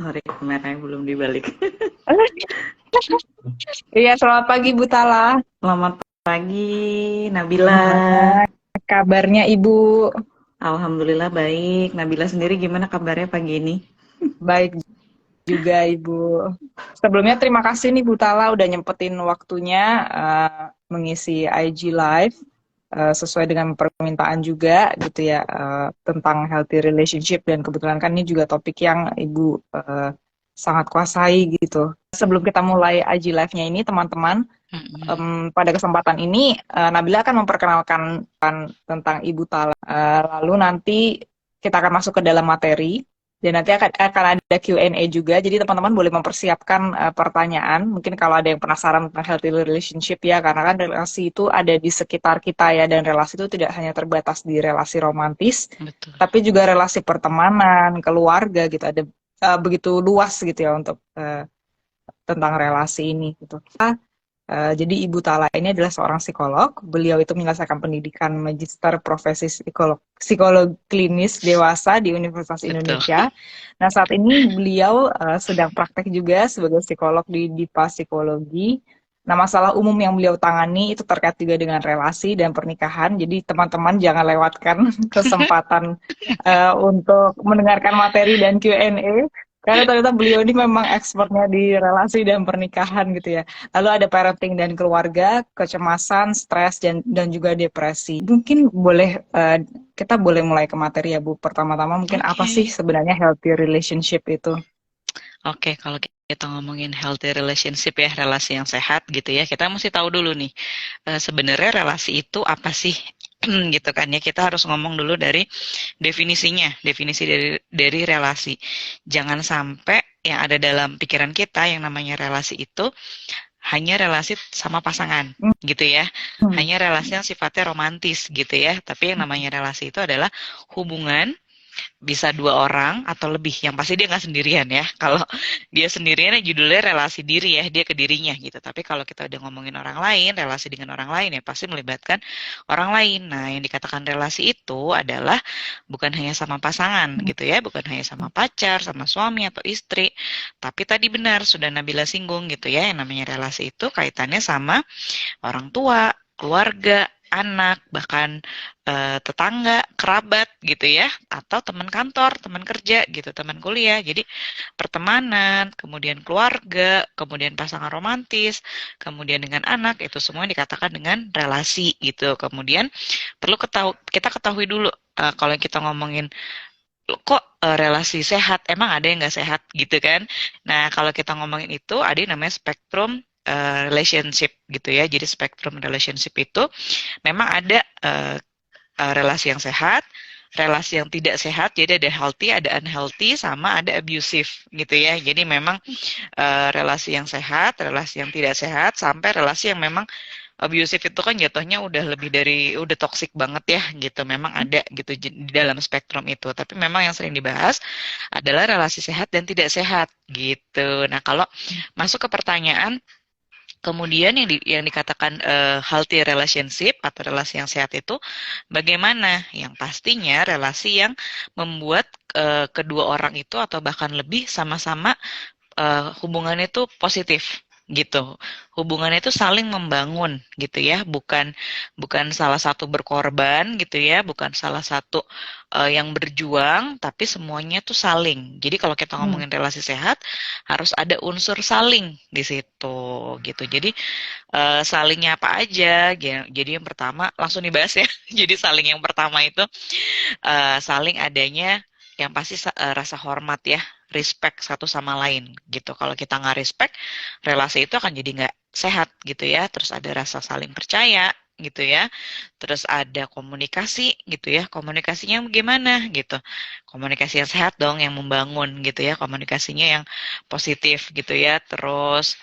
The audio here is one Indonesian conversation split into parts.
Hari kameranya belum dibalik. Iya, selamat pagi Bu Tala. Selamat pagi, Nabila. Gimana kabarnya Ibu? Alhamdulillah baik. Nabila sendiri gimana kabarnya pagi ini? Baik juga Ibu. Sebelumnya terima kasih nih Bu Tala udah nyempetin waktunya mengisi IG Live sesuai dengan permintaan juga gitu ya tentang healthy relationship dan kebetulan kan ini juga topik yang Ibu sangat kuasai gitu. Sebelum kita mulai IG Live-nya ini teman-teman, Mm-mm. pada kesempatan ini Nabila akan memperkenalkan tentang Ibu Tala. Lalu nanti kita akan masuk ke dalam materi dan nanti akan ada Q&A juga. Jadi teman-teman boleh mempersiapkan pertanyaan. Mungkin kalau ada yang penasaran tentang healthy relationship ya, karena kan relasi itu ada di sekitar kita ya, dan relasi itu tidak hanya terbatas di relasi romantis, Betul. tapi juga relasi pertemanan, keluarga gitu. Ada begitu luas gitu ya untuk tentang relasi ini gitu. Jadi Ibu Tala ini adalah seorang psikolog. Beliau itu menyelesaikan pendidikan magister profesi psikolog klinis dewasa di Universitas Betul. Indonesia. Nah, saat ini beliau sedang praktek juga sebagai psikolog di Dipa Psikologi. Nah, masalah umum yang beliau tangani itu terkait juga dengan relasi dan pernikahan. Jadi teman-teman jangan lewatkan kesempatan untuk mendengarkan materi dan Q&A. Karena ternyata beliau ini memang expertnya di relasi dan pernikahan gitu ya. Lalu ada parenting dan keluarga, kecemasan, stres, dan juga depresi. Mungkin boleh kita boleh mulai ke materi ya Bu. Pertama-tama mungkin apa sih Oke. sebenarnya healthy relationship itu? Oke, kalau kita ngomongin healthy relationship ya, relasi yang sehat gitu ya, kita mesti tahu dulu nih, sebenarnya relasi itu apa sih? Gitu kan ya, kita harus ngomong dulu dari definisinya, definisi dari relasi. Jangan sampai yang ada dalam pikiran kita yang namanya relasi itu hanya relasi sama pasangan gitu ya. Hmm. Hanya relasi yang sifatnya romantis gitu ya. Tapi yang namanya relasi itu adalah hubungan bisa dua orang atau lebih. Yang pasti dia nggak sendirian ya. Kalau dia sendirian ya judulnya relasi diri ya, dia ke dirinya gitu. Tapi kalau kita udah ngomongin orang lain, relasi dengan orang lain ya pasti melibatkan orang lain. Nah, yang dikatakan relasi itu adalah bukan hanya sama pasangan gitu ya, bukan hanya sama pacar, sama suami atau istri. Tapi tadi benar sudah Nabila singgung gitu ya, yang namanya relasi itu kaitannya sama orang tua, keluarga, anak, bahkan tetangga, kerabat gitu ya, atau teman kantor, teman kerja gitu, teman kuliah. Jadi pertemanan, kemudian keluarga, kemudian pasangan romantis, kemudian dengan anak itu semua dikatakan dengan relasi gitu. Kemudian kita ketahui dulu kalau kita ngomongin kok relasi sehat, emang ada yang nggak sehat gitu kan? Nah, kalau kita ngomongin itu ada yang namanya spektrum relationship gitu ya. Jadi spektrum relationship itu memang ada relasi yang sehat, relasi yang tidak sehat. Jadi ada healthy, ada unhealthy, sama ada abusive gitu ya. Jadi memang relasi yang sehat, relasi yang tidak sehat, sampai relasi yang memang abusive itu kan jatuhnya udah lebih dari udah toxic banget ya gitu. Memang ada gitu di dalam spektrum itu. Tapi memang yang sering dibahas adalah relasi sehat dan tidak sehat gitu. Nah, kalau masuk ke pertanyaan kemudian yang dikatakan healthy relationship atau relasi yang sehat itu bagaimana? Yang pastinya relasi yang membuat kedua orang itu atau bahkan lebih sama-sama hubungannya itu positif gitu. Hubungannya itu saling membangun gitu ya, bukan bukan salah satu berkorban gitu ya, bukan salah satu yang berjuang, tapi semuanya tuh saling. Jadi kalau kita Hmm. ngomongin relasi sehat, harus ada unsur saling di situ gitu. Jadi salingnya apa aja? Jadi yang pertama langsung dibahas ya. Jadi saling yang pertama itu saling adanya yang pasti rasa hormat ya, respect satu sama lain gitu. Kalau kita nggak respect, relasi itu akan jadi nggak sehat gitu ya. Terus ada rasa saling percaya gitu ya. Terus ada komunikasi gitu ya. Komunikasinya gimana gitu. Komunikasi yang sehat dong, yang membangun gitu ya. Komunikasinya yang positif gitu ya. Terus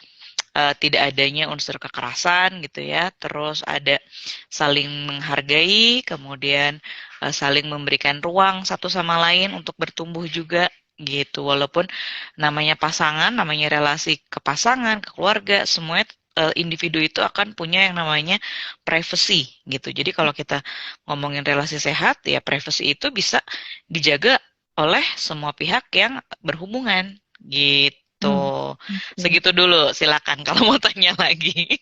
tidak adanya unsur kekerasan gitu ya, terus ada saling menghargai, kemudian saling memberikan ruang satu sama lain untuk bertumbuh juga gitu. Walaupun namanya pasangan, namanya relasi ke pasangan, ke keluarga, semuanya individu itu akan punya yang namanya privacy gitu. Jadi kalau kita ngomongin relasi sehat, ya privacy itu bisa dijaga oleh semua pihak yang berhubungan gitu. Hmm. Oke. Segitu dulu, silakan kalau mau tanya lagi.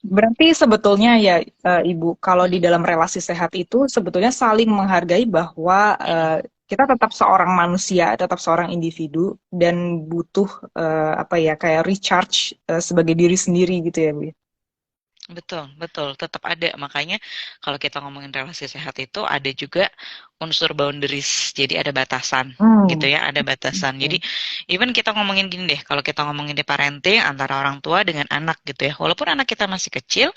Berarti sebetulnya ya Ibu, kalau di dalam relasi sehat itu sebetulnya saling menghargai bahwa kita tetap seorang manusia, tetap seorang individu dan butuh apa ya kayak recharge sebagai diri sendiri gitu ya Bu. Ya? Betul, betul, tetap ada. Makanya kalau kita ngomongin relasi sehat itu ada juga unsur boundaries. Jadi ada batasan gitu Hmm. ya, ada batasan. Jadi Oke. even kita ngomongin gini deh, kalau kita ngomongin di parenting antara orang tua dengan anak gitu ya. Walaupun anak kita masih kecil,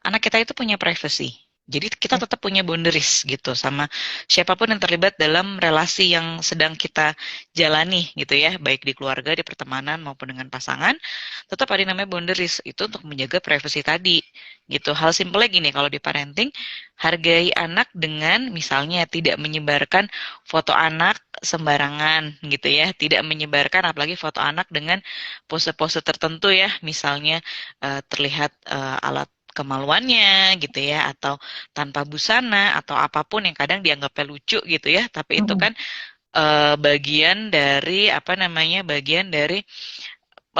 anak kita itu punya privacy. Jadi kita Ya. tetap punya boundaries gitu sama siapapun yang terlibat dalam relasi yang sedang kita jalani gitu ya, baik di keluarga, di pertemanan maupun dengan pasangan, tetap ada yang namanya boundaries itu untuk menjaga privacy tadi gitu. Hal simpelnya gini, kalau di parenting, hargai anak dengan misalnya tidak menyebarkan foto anak sembarangan gitu ya, tidak menyebarkan apalagi foto anak dengan pose-pose tertentu ya, misalnya terlihat alat kemaluannya gitu ya atau tanpa busana atau apapun yang kadang dianggapnya lucu gitu ya tapi itu Hmm. kan bagian dari apa namanya bagian dari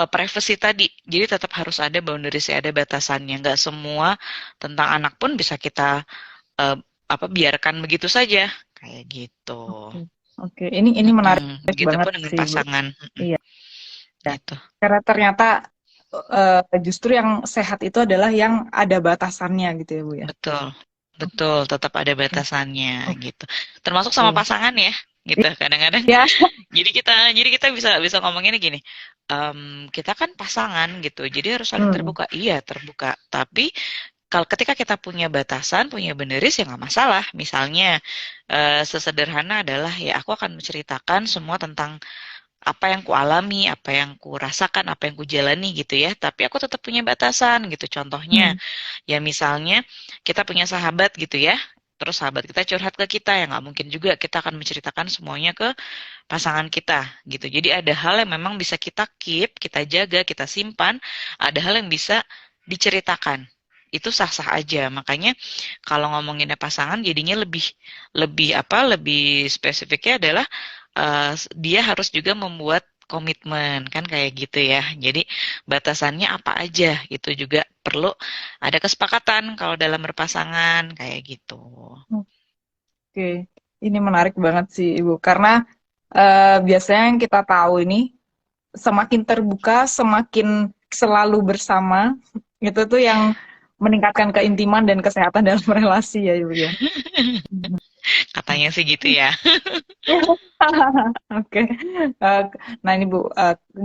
privacy tadi jadi tetap harus ada boundaries ada batasannya nggak semua tentang anak pun bisa kita eh, apa biarkan begitu saja kayak gitu. Oke. Oke, ini menarik banget Begitupun dengan sih Bu. pasangan. Iya. Gitu. Karena ternyata justru yang sehat itu adalah yang ada batasannya gitu ya Bu ya. Betul, betul, tetap ada Oke. batasannya gitu. Termasuk sama Oke. pasangan ya, gitu. Kadang-kadang, Ya. jadi kita bisa bisa ngomonginnya gini. Kita kan pasangan gitu, jadi harus saling Hmm. terbuka. Iya, terbuka. Tapi kalau ketika kita punya batasan, punya boundaries ya nggak masalah. Misalnya, sesederhana adalah ya aku akan menceritakan semua tentang apa yang ku alami, apa yang ku rasakan, apa yang ku jalani gitu ya. Tapi aku tetap punya batasan gitu. Contohnya, Hmm. ya misalnya kita punya sahabat gitu ya. Terus sahabat kita curhat ke kita ya nggak mungkin juga kita akan menceritakan semuanya ke pasangan kita gitu. Jadi ada hal yang memang bisa kita keep, kita jaga, kita simpan. Ada hal yang bisa diceritakan. Itu sah-sah aja. Makanya kalau ngomonginnya pasangan jadinya lebih lebih apa? Lebih spesifiknya adalah dia harus juga membuat komitmen kan kayak gitu ya. Jadi batasannya apa aja itu juga perlu ada kesepakatan kalau dalam berpasangan kayak gitu. Oke, ini menarik banget sih Ibu, karena biasanya yang kita tahu ini semakin terbuka, semakin selalu bersama, itu tuh yang meningkatkan keintiman dan kesehatan dalam relasi ya Ibu ya. Katanya sih gitu ya. Oke, Eh, nah ini Bu,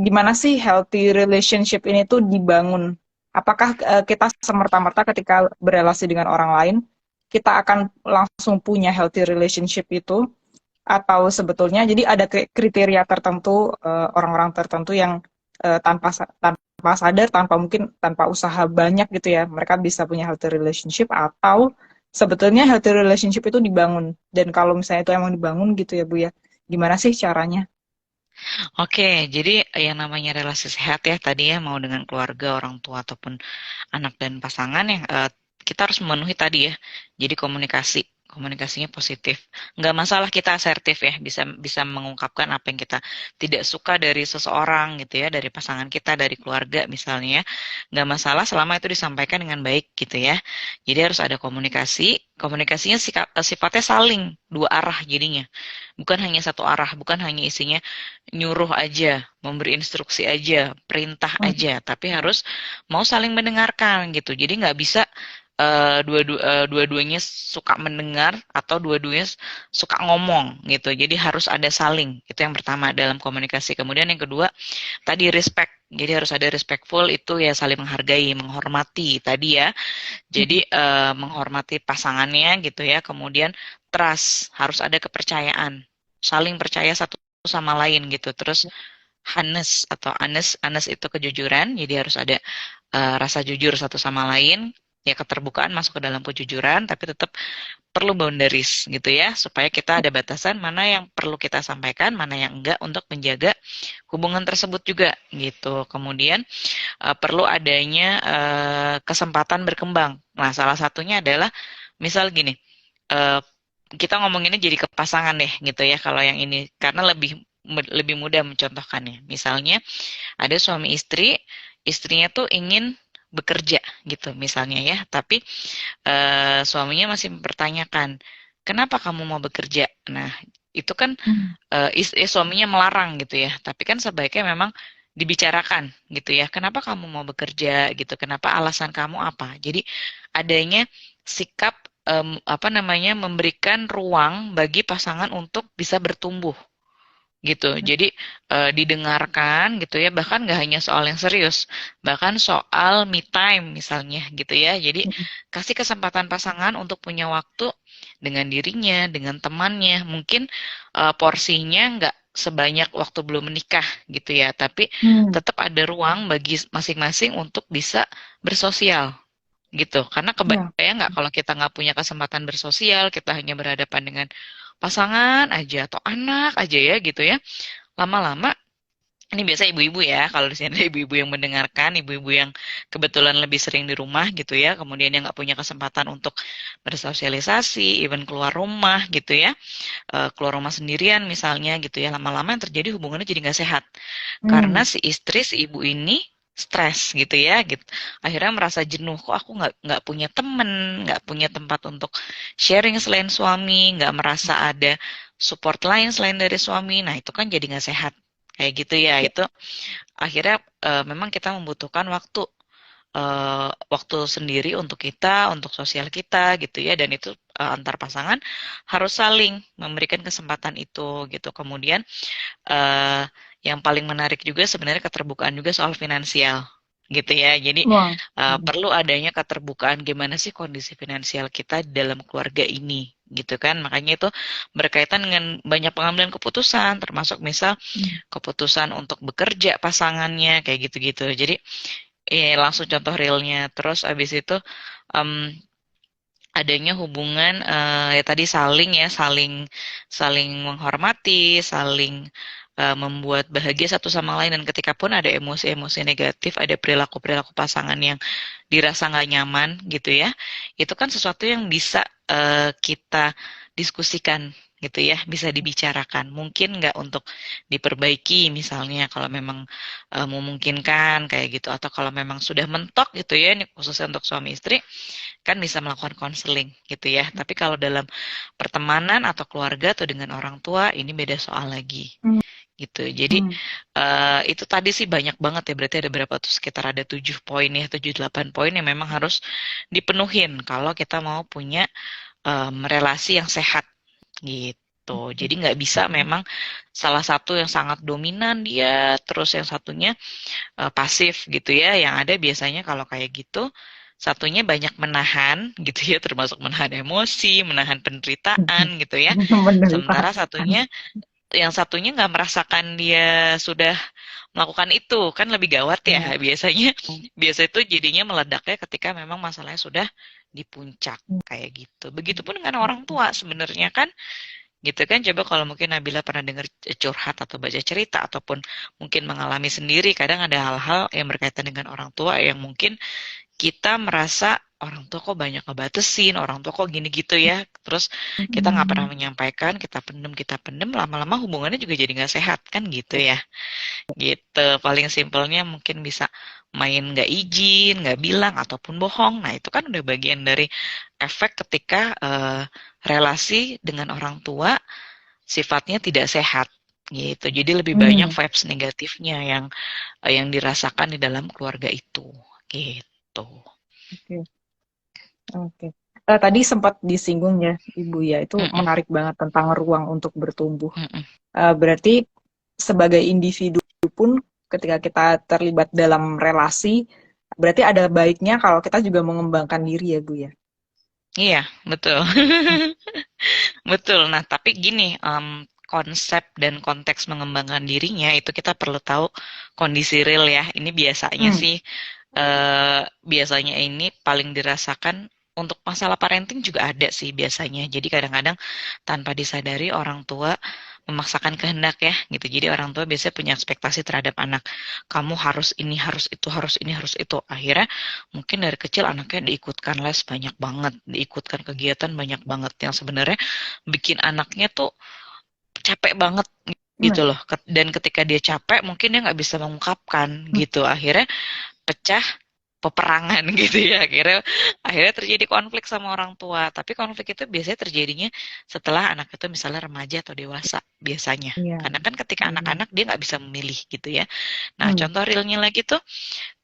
gimana sih healthy relationship ini tuh dibangun? Apakah kita semerta-merta ketika berrelasi dengan orang lain, kita akan langsung punya healthy relationship itu? Atau sebetulnya jadi ada kriteria tertentu orang-orang tertentu yang tanpa sadar tanpa mungkin tanpa usaha banyak gitu ya mereka bisa punya healthy relationship atau sebetulnya healthy relationship itu dibangun dan kalau misalnya itu emang dibangun gitu ya Bu ya gimana sih caranya? Oke, jadi yang namanya relasi sehat ya tadi ya mau dengan keluarga, orang tua ataupun anak dan pasangan yang kita harus memenuhi tadi ya. Jadi komunikasi, komunikasinya positif. Nggak masalah kita asertif ya, bisa bisa mengungkapkan apa yang kita tidak suka dari seseorang gitu ya, dari pasangan kita, dari keluarga misalnya. Ya. Nggak masalah selama itu disampaikan dengan baik gitu ya. Jadi harus ada komunikasi. Komunikasinya sifatnya saling dua arah jadinya. Bukan hanya satu arah, bukan hanya isinya nyuruh aja, memberi instruksi aja, perintah Hmm. aja, tapi harus mau saling mendengarkan gitu. Jadi nggak bisa dua-duanya suka mendengar atau dua-duanya suka ngomong gitu. Jadi harus ada saling. Itu yang pertama dalam komunikasi. Kemudian yang kedua tadi respect. Jadi harus ada respectful itu ya saling menghargai, menghormati tadi ya. Jadi menghormati pasangannya gitu ya. Kemudian trust, harus ada kepercayaan. Saling percaya satu sama lain gitu. Terus honest atau honest, honest itu kejujuran. Jadi harus ada rasa jujur satu sama lain. Ya keterbukaan masuk ke dalam kejujuran, tapi tetap perlu boundaries gitu ya, supaya kita ada batasan mana yang perlu kita sampaikan, mana yang enggak untuk menjaga hubungan tersebut juga gitu. Kemudian perlu adanya kesempatan berkembang. Nah, salah satunya adalah misal gini, eh, kita ngomonginnya jadi ke pasangan deh gitu ya kalau yang ini karena lebih lebih mudah mencontohkannya. Misalnya ada suami istri, istrinya tuh ingin bekerja gitu misalnya ya, tapi suaminya masih mempertanyakan, kenapa kamu mau bekerja? Nah, itu kan Hmm. suaminya melarang gitu ya, tapi kan sebaiknya memang dibicarakan gitu ya, kenapa kamu mau bekerja gitu, kenapa alasan kamu apa? Jadi adanya sikap apa namanya memberikan ruang bagi pasangan untuk bisa bertumbuh gitu. Jadi didengarkan gitu ya, bahkan nggak hanya soal yang serius, bahkan soal me time misalnya gitu ya. Jadi kasih kesempatan pasangan untuk punya waktu dengan dirinya, dengan temannya. Mungkin porsinya nggak sebanyak waktu belum menikah gitu ya, tapi Hmm. tetap ada ruang bagi masing-masing untuk bisa bersosial gitu. Karena Ya. kebayang nggak kalau kita nggak punya kesempatan bersosial, kita hanya berhadapan dengan pasangan aja atau anak aja ya gitu ya. Lama-lama ini biasa ibu-ibu ya, kalau di sini ada ibu-ibu yang mendengarkan, ibu-ibu yang kebetulan lebih sering di rumah gitu ya, kemudian yang nggak punya kesempatan untuk bersosialisasi, even keluar rumah gitu ya, keluar rumah sendirian misalnya gitu ya, lama-lama yang terjadi hubungannya jadi nggak sehat. Karena Hmm. si istri, si ibu ini stres gitu ya, gitu. Akhirnya merasa jenuh, kok aku nggak punya temen, nggak punya tempat untuk sharing selain suami, nggak merasa ada support lain selain dari suami. Nah itu kan jadi nggak sehat kayak gitu ya. Ya. Itu akhirnya memang kita membutuhkan waktu sendiri untuk kita, untuk sosial kita gitu ya, dan itu antar pasangan harus saling memberikan kesempatan itu gitu. Kemudian eh, yang paling menarik juga sebenarnya keterbukaan juga soal finansial gitu ya. Jadi Wah. perlu adanya keterbukaan gimana sih kondisi finansial kita di dalam keluarga ini gitu kan. Makanya itu berkaitan dengan banyak pengambilan keputusan termasuk misal Hmm. keputusan untuk bekerja pasangannya kayak gitu-gitu. Jadi langsung contoh realnya. Terus abis itu em, adanya hubungan ya tadi saling ya saling saling menghormati, saling membuat bahagia satu sama lain dan ketika pun ada emosi-emosi negatif, ada perilaku-perilaku pasangan yang dirasa nggak nyaman gitu ya, itu kan sesuatu yang bisa kita diskusikan gitu ya, bisa dibicarakan. Mungkin nggak untuk diperbaiki misalnya kalau memang memungkinkan kayak gitu, atau kalau memang sudah mentok gitu ya, ini khususnya untuk suami istri, kan bisa melakukan konseling gitu ya. Tapi kalau dalam pertemanan atau keluarga atau dengan orang tua, ini beda soal lagi Hmm. gitu. Jadi Hmm. itu tadi sih banyak banget ya, berarti ada berapa tuh, sekitar ada 7 poin ya, 7-8 poin yang memang harus dipenuhin kalau kita mau punya relasi yang sehat gitu. Jadi nggak bisa memang salah satu yang sangat dominan dia, terus yang satunya pasif gitu ya. Yang ada biasanya kalau kayak gitu, satunya banyak menahan gitu ya, termasuk menahan emosi, menahan penderitaan gitu ya. Sementara Penderitaan. yang satunya nggak merasakan dia sudah melakukan itu, kan lebih gawat ya. Ya. Biasa itu jadinya meledaknya ketika memang masalahnya sudah di puncak kayak gitu. Begitupun dengan orang tua sebenarnya kan, gitu kan. Coba kalau mungkin Nabila pernah dengar curhat atau baca cerita ataupun mungkin mengalami sendiri, kadang ada hal-hal yang berkaitan dengan orang tua yang mungkin kita merasa orang tua kok banyak ngebatesin, orang tua kok gini gitu ya. Terus kita nggak pernah Hmm. menyampaikan, kita pendem, lama-lama hubungannya juga jadi nggak sehat kan gitu ya. Gitu. Paling simpelnya mungkin bisa main nggak izin, nggak bilang, ataupun bohong. Nah itu kan udah bagian dari efek ketika relasi dengan orang tua sifatnya tidak sehat gitu. Jadi lebih banyak Hmm. vibes negatifnya yang dirasakan di dalam keluarga itu gitu. Oke. Oke. Tadi sempat disinggung ya, Ibu ya, itu Mm-mm, menarik banget tentang ruang untuk bertumbuh. mm-mm. Berarti sebagai individu pun ketika kita terlibat dalam relasi, berarti ada baiknya kalau kita juga mengembangkan diri ya, Bu ya. Iya, betul. Betul. Nah, tapi gini, konsep dan konteks mengembangkan dirinya itu kita perlu tahu kondisi real ya. Ini biasanya Hmm. sih, biasanya ini paling dirasakan untuk masalah parenting juga ada sih biasanya. Jadi kadang-kadang tanpa disadari orang tua memaksakan kehendak ya gitu. Jadi orang tua biasanya punya ekspektasi terhadap anak. Kamu harus ini, harus itu, harus ini, harus itu. Akhirnya mungkin dari kecil anaknya diikutkan les banyak banget, diikutkan kegiatan banyak banget yang sebenarnya bikin anaknya tuh capek banget gitu loh. Dan ketika dia capek, mungkin dia nggak bisa mengungkapkan gitu. Akhirnya pecah peperangan gitu ya. Akhirnya terjadi konflik sama orang tua. Tapi konflik itu biasanya terjadinya setelah anak itu misalnya remaja atau dewasa biasanya. Iya. Karena kan ketika Iya. anak-anak dia nggak bisa memilih gitu ya. Nah, Hmm. contoh realnya lagi tuh,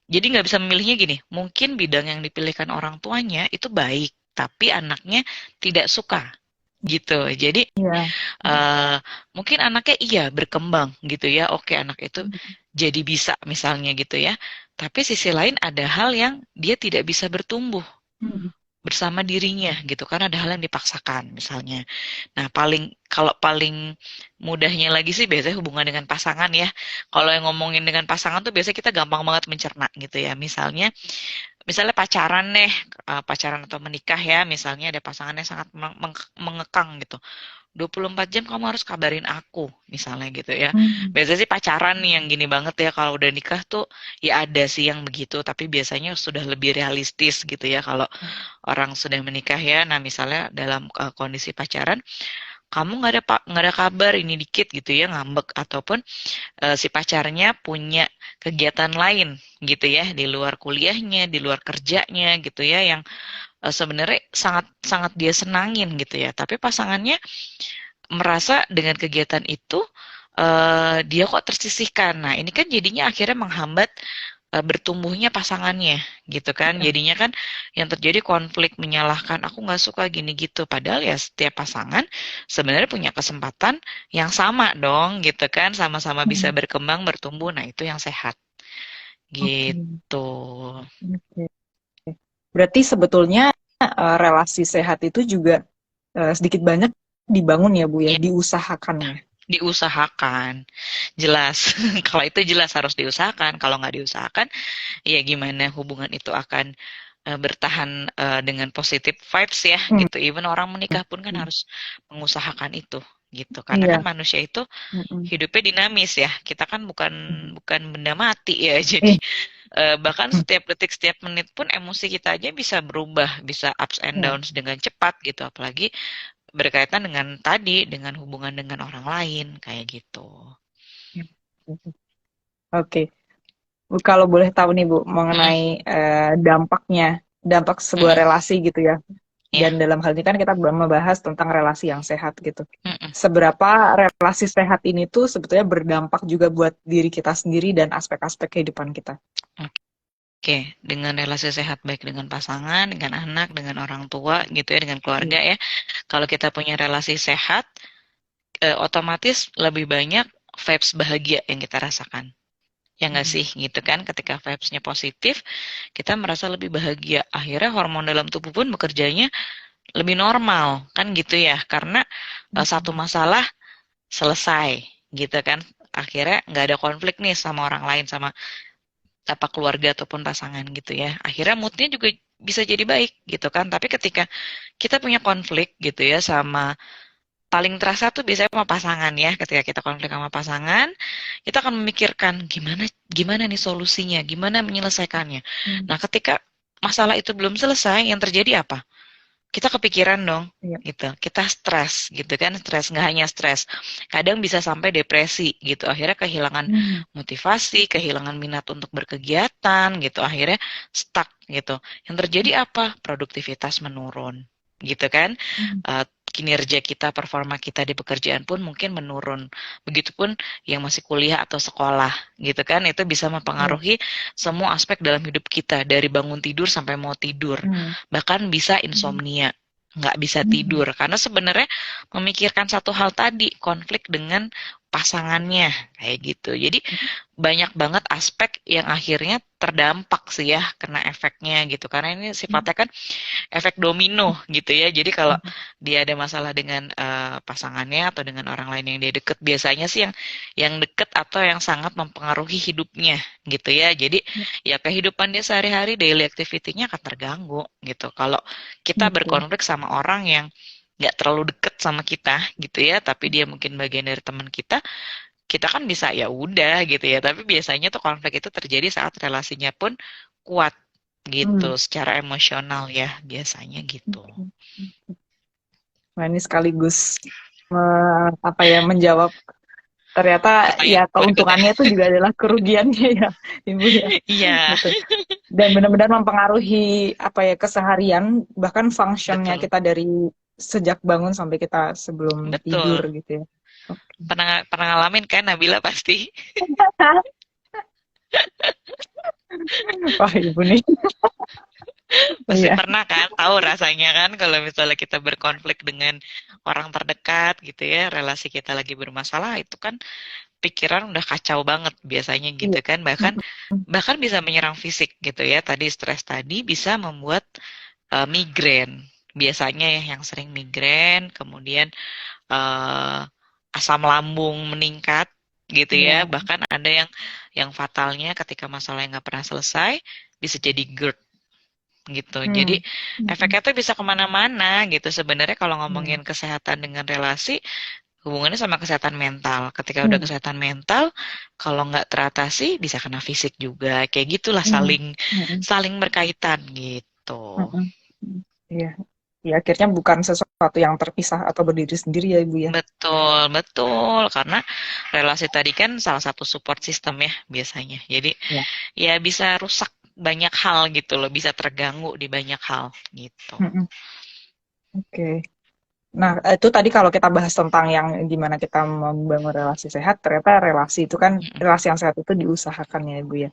jadi nggak bisa memilihnya gini. Mungkin bidang yang dipilihkan orang tuanya itu baik, tapi anaknya tidak suka gitu. Jadi Iya. eh mungkin anaknya iya berkembang gitu ya. Oke, anak itu jadi bisa misalnya gitu ya. Tapi sisi lain ada hal yang dia tidak bisa bertumbuh Hmm. bersama dirinya gitu kan, ada hal yang dipaksakan misalnya. Nah, kalau paling mudahnya lagi sih biasanya hubungan dengan pasangan ya. Kalau yang ngomongin dengan pasangan tuh biasanya kita gampang banget mencerna gitu ya. Misalnya pacaran nih, pacaran atau menikah ya, misalnya ada pasangan yang sangat mengekang gitu. 24 jam kamu harus kabarin aku, misalnya gitu ya. Hmm. Biasanya sih pacaran nih yang gini banget ya, kalau udah nikah tuh ya ada sih yang begitu, tapi biasanya sudah lebih realistis gitu ya kalau orang sudah menikah ya. Nah, misalnya dalam kondisi pacaran, kamu nggak ada kabar ini dikit gitu ya, ngambek ataupun si pacarnya punya kegiatan lain gitu ya di luar kuliahnya, di luar kerjanya gitu ya yang sebenarnya sangat sangat dia senangin gitu ya. Tapi pasangannya merasa dengan kegiatan itu dia kok tersisihkan. Nah, ini kan jadinya akhirnya menghambat bertumbuhnya pasangannya gitu kan. Iya. Jadinya kan yang terjadi konflik menyalahkan aku nggak suka gini gitu. Padahal ya setiap pasangan sebenarnya punya kesempatan yang sama dong gitu kan. Sama-sama bisa Hmm. berkembang, bertumbuh. Nah, itu yang sehat Oke. gitu. Oke. Berarti sebetulnya relasi sehat itu juga sedikit banyak dibangun ya Bu ya, Ya, diusahakannya. diusahakan. Jelas. Kalau itu jelas harus diusahakan. Kalau nggak diusahakan, ya gimana hubungan itu akan bertahan dengan positive vibes ya Hmm. gitu. Even orang menikah pun kan harus mengusahakan itu gitu. Karena kan Iya. manusia itu Mm-mm. hidupnya dinamis ya. Kita kan bukan bukan benda mati ya. Jadi Eh, bahkan setiap detik, setiap menit pun emosi kita aja bisa berubah, bisa ups and ya. downs dengan cepat gitu. Apalagi berkaitan dengan tadi, dengan hubungan dengan orang lain kayak gitu. Oke. Bu, kalau boleh tahu nih Bu Mm-mm, mengenai dampaknya, dampak sebuah mm-mm, relasi gitu ya. ya. Dan dalam hal ini kan kita membahas tentang relasi yang sehat gitu. Mm-mm. Seberapa relasi sehat ini tuh sebetulnya berdampak juga buat diri kita sendiri dan aspek-aspek kehidupan kita. Oke, dengan relasi sehat baik dengan pasangan, dengan anak, dengan orang tua gitu ya, dengan keluarga Iya. ya. Kalau kita punya relasi sehat, otomatis lebih banyak vibes bahagia yang kita rasakan. Ya nggak Hmm. sih gitu kan, ketika vibes-nya positif, kita merasa lebih bahagia. Akhirnya hormon dalam tubuh pun bekerjanya lebih normal, kan gitu ya. Karena satu Hmm. masalah selesai gitu kan. Akhirnya nggak ada konflik nih sama orang lain, sama apa keluarga ataupun pasangan gitu ya. Akhirnya moodnya juga bisa jadi baik gitu kan. Tapi ketika kita punya konflik gitu ya sama paling terasa tuh biasanya sama pasangan ya. Ketika kita konflik sama pasangan, kita akan memikirkan gimana gimana nih solusinya, gimana menyelesaikannya. Hmm. Nah, ketika masalah itu belum selesai, yang terjadi apa? Kita kepikiran dong Iya. gitu, kita stres gitu kan, stres nggak hanya stres, kadang bisa sampai depresi gitu, akhirnya kehilangan Hmm. motivasi, kehilangan minat untuk berkegiatan gitu, akhirnya stuck gitu. Yang terjadi apa? Produktivitas menurun gitu kan. Hmm. Kinerja kita, performa kita di pekerjaan pun mungkin menurun. Begitupun yang masih kuliah atau sekolah gitu kan, itu bisa Iya. mempengaruhi semua aspek dalam hidup kita, dari bangun tidur sampai mau tidur. Hmm. Bahkan bisa Hmm. insomnia, nggak bisa Hmm. tidur. Karena sebenarnya memikirkan satu hal tadi, konflik dengan pasangannya, kayak gitu. Jadi banyak banget aspek yang akhirnya terdampak sih ya, kena efeknya gitu. Karena ini sifatnya kan efek domino gitu ya. Jadi kalau dia ada masalah dengan pasangannya atau dengan orang lain yang dia deket, biasanya sih yang deket atau yang sangat mempengaruhi hidupnya gitu ya. Jadi ya kehidupan dia sehari-hari, daily activity-nya akan terganggu gitu. Kalau kita Oke. berkonflik sama orang yang nggak terlalu deket sama kita gitu ya, tapi dia mungkin bagian dari teman kita, kita kan bisa ya udah gitu ya. Tapi biasanya tuh konflik itu terjadi saat relasinya pun kuat Hmm. gitu, secara emosional ya biasanya gitu. Oke. Nah, ini sekaligus apa ya menjawab ternyata ya pertanyaan berikutnya. keuntungannya itu juga adalah kerugiannya ya, Ibu ya. Iya, Betul. Dan benar-benar mempengaruhi apa ya keseharian, bahkan fungsinya betul, kita dari sejak bangun sampai kita sebelum tidur betul. gitu ya. Oke. Pernah pernah ngalamin kan Nabila pasti? Wah, Ibu nih. Pasti Iya. pernah kan, tahu rasanya kan kalau misalnya kita berkonflik dengan orang terdekat gitu ya, relasi kita lagi bermasalah, itu kan pikiran udah kacau banget biasanya gitu Iya. kan, bahkan Mm-mm. bahkan bisa menyerang fisik gitu ya. Tadi stres tadi bisa membuat migrain. Biasanya ya yang sering migrain, kemudian eh, asam lambung meningkat gitu ya. Iya. Bahkan ada yang fatalnya ketika masalahnya nggak pernah selesai bisa jadi GERD gitu. Jadi Hmm. Mm-mm. efeknya tuh bisa kemana-mana gitu. Sebenarnya kalau Iya. ngomongin kesehatan dengan relasi, hubungannya sama kesehatan mental. Ketika udah Hmm. kesehatan mental, kalau nggak teratasi bisa kena fisik juga. Kayak gitulah Hmm. saling Mm-mm. saling berkaitan gitu. Mm-mm. Iya. Ya, akhirnya bukan sesuatu yang terpisah atau berdiri sendiri ya, Ibu ya. Betul, betul. Karena relasi tadi kan salah satu support system ya biasanya. Jadi Ya. ya bisa rusak banyak hal gitu loh, bisa terganggu di banyak hal gitu. Mm-mm. Oke. Nah, itu tadi kalau kita bahas tentang yang gimana kita membangun relasi sehat, ternyata relasi itu kan Mm, relasi yang sehat itu diusahakan ya, Ibu ya.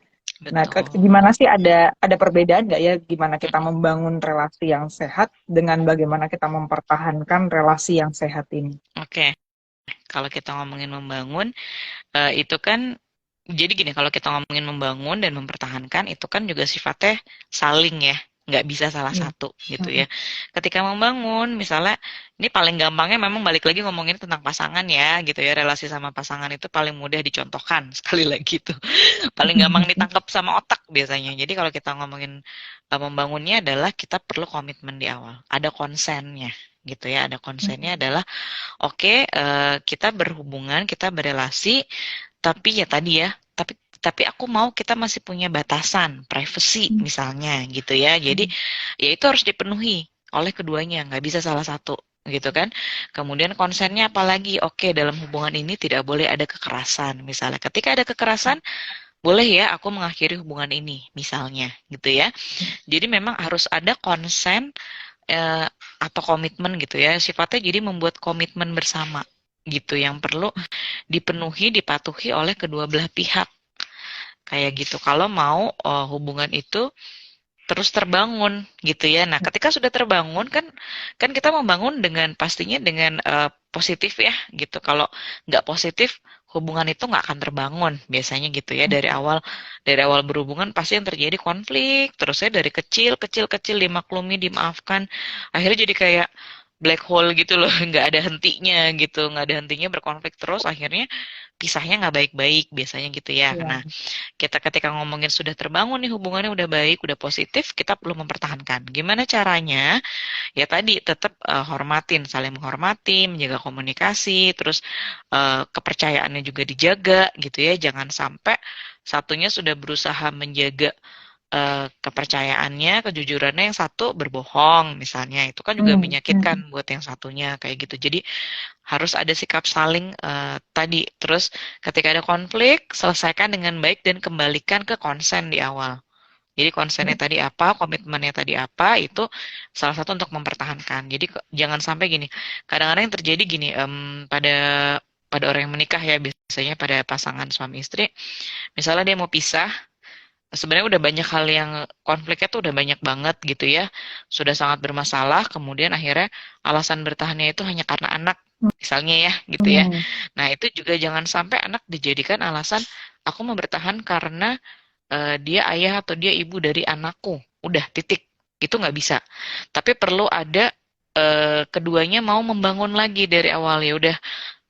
Nah, betul. gimana sih ada perbedaan nggak ya gimana kita Mm, membangun relasi yang sehat dengan bagaimana kita mempertahankan relasi yang sehat ini? Oke, kalau kita ngomongin membangun, itu kan jadi gini, kalau kita ngomongin membangun dan mempertahankan, itu kan juga sifatnya saling ya, nggak bisa salah Hmm. satu gitu Mm-mm. ya. Ketika membangun, misalnya, ini paling gampangnya memang balik lagi ngomongin tentang pasangan ya, gitu ya, relasi sama pasangan itu paling mudah dicontohkan, sekali lagi tuh. Paling gampang ditangkap sama otak biasanya. Jadi kalau kita ngomongin membangunnya adalah kita perlu komitmen di awal, ada konsennya gitu ya, ada konsennya adalah oke, kita berhubungan, kita berelasi, tapi ya tadi ya, tapi aku mau kita masih punya batasan, privacy misalnya gitu ya. Jadi ya itu harus dipenuhi oleh keduanya, nggak bisa salah satu gitu kan. Kemudian konsennya apalagi, oke dalam hubungan ini tidak boleh ada kekerasan. Misalnya ketika ada kekerasan, boleh ya aku mengakhiri hubungan ini, misalnya gitu ya. Jadi memang harus ada konsen eh, atau komitmen gitu ya. Sifatnya jadi membuat komitmen bersama gitu yang perlu dipenuhi, dipatuhi oleh kedua belah pihak. Kayak gitu. Kalau mau hubungan itu terus terbangun gitu ya. Nah, ketika sudah terbangun kan kan kita membangun dengan pastinya dengan positif ya gitu. Kalau nggak positif hubungan itu nggak akan terbangun biasanya gitu ya dari awal berhubungan pasti yang terjadi konflik terus ya dari kecil kecil kecil dimaklumi dimaafkan akhirnya jadi kayak black hole gitu loh nggak ada hentinya gitu nggak ada hentinya berkonflik terus akhirnya pisahnya nggak baik-baik biasanya gitu ya. Iya. Nah, kita ketika ngomongin sudah terbangun nih hubungannya udah baik, udah positif, kita perlu mempertahankan. Gimana caranya? Ya tadi tetap hormatin, saling menghormati, menjaga komunikasi, terus kepercayaannya juga dijaga gitu ya. Jangan sampai satunya sudah berusaha menjaga kepercayaannya, kejujurannya yang satu berbohong misalnya. Itu kan juga Hmm. menyakitkan buat yang satunya kayak gitu. Jadi harus ada sikap saling tadi. Terus ketika ada konflik, selesaikan dengan baik dan kembalikan ke konsen di awal. Jadi konsennya tadi apa, komitmennya tadi apa, itu salah satu untuk mempertahankan. Jadi jangan sampai gini. Kadang-kadang yang terjadi gini, pada pada orang yang menikah ya biasanya pada pasangan suami istri, misalnya dia mau pisah, sebenarnya udah banyak hal yang konfliknya tuh udah banyak banget gitu ya, sudah sangat bermasalah, kemudian akhirnya alasan bertahannya itu hanya karena anak, misalnya ya gitu ya. Hmm. Nah itu juga jangan sampai anak dijadikan alasan aku mau bertahan karena dia ayah atau dia ibu dari anakku. Udah, titik. Itu nggak bisa. Tapi perlu ada keduanya mau membangun lagi dari awal ya udah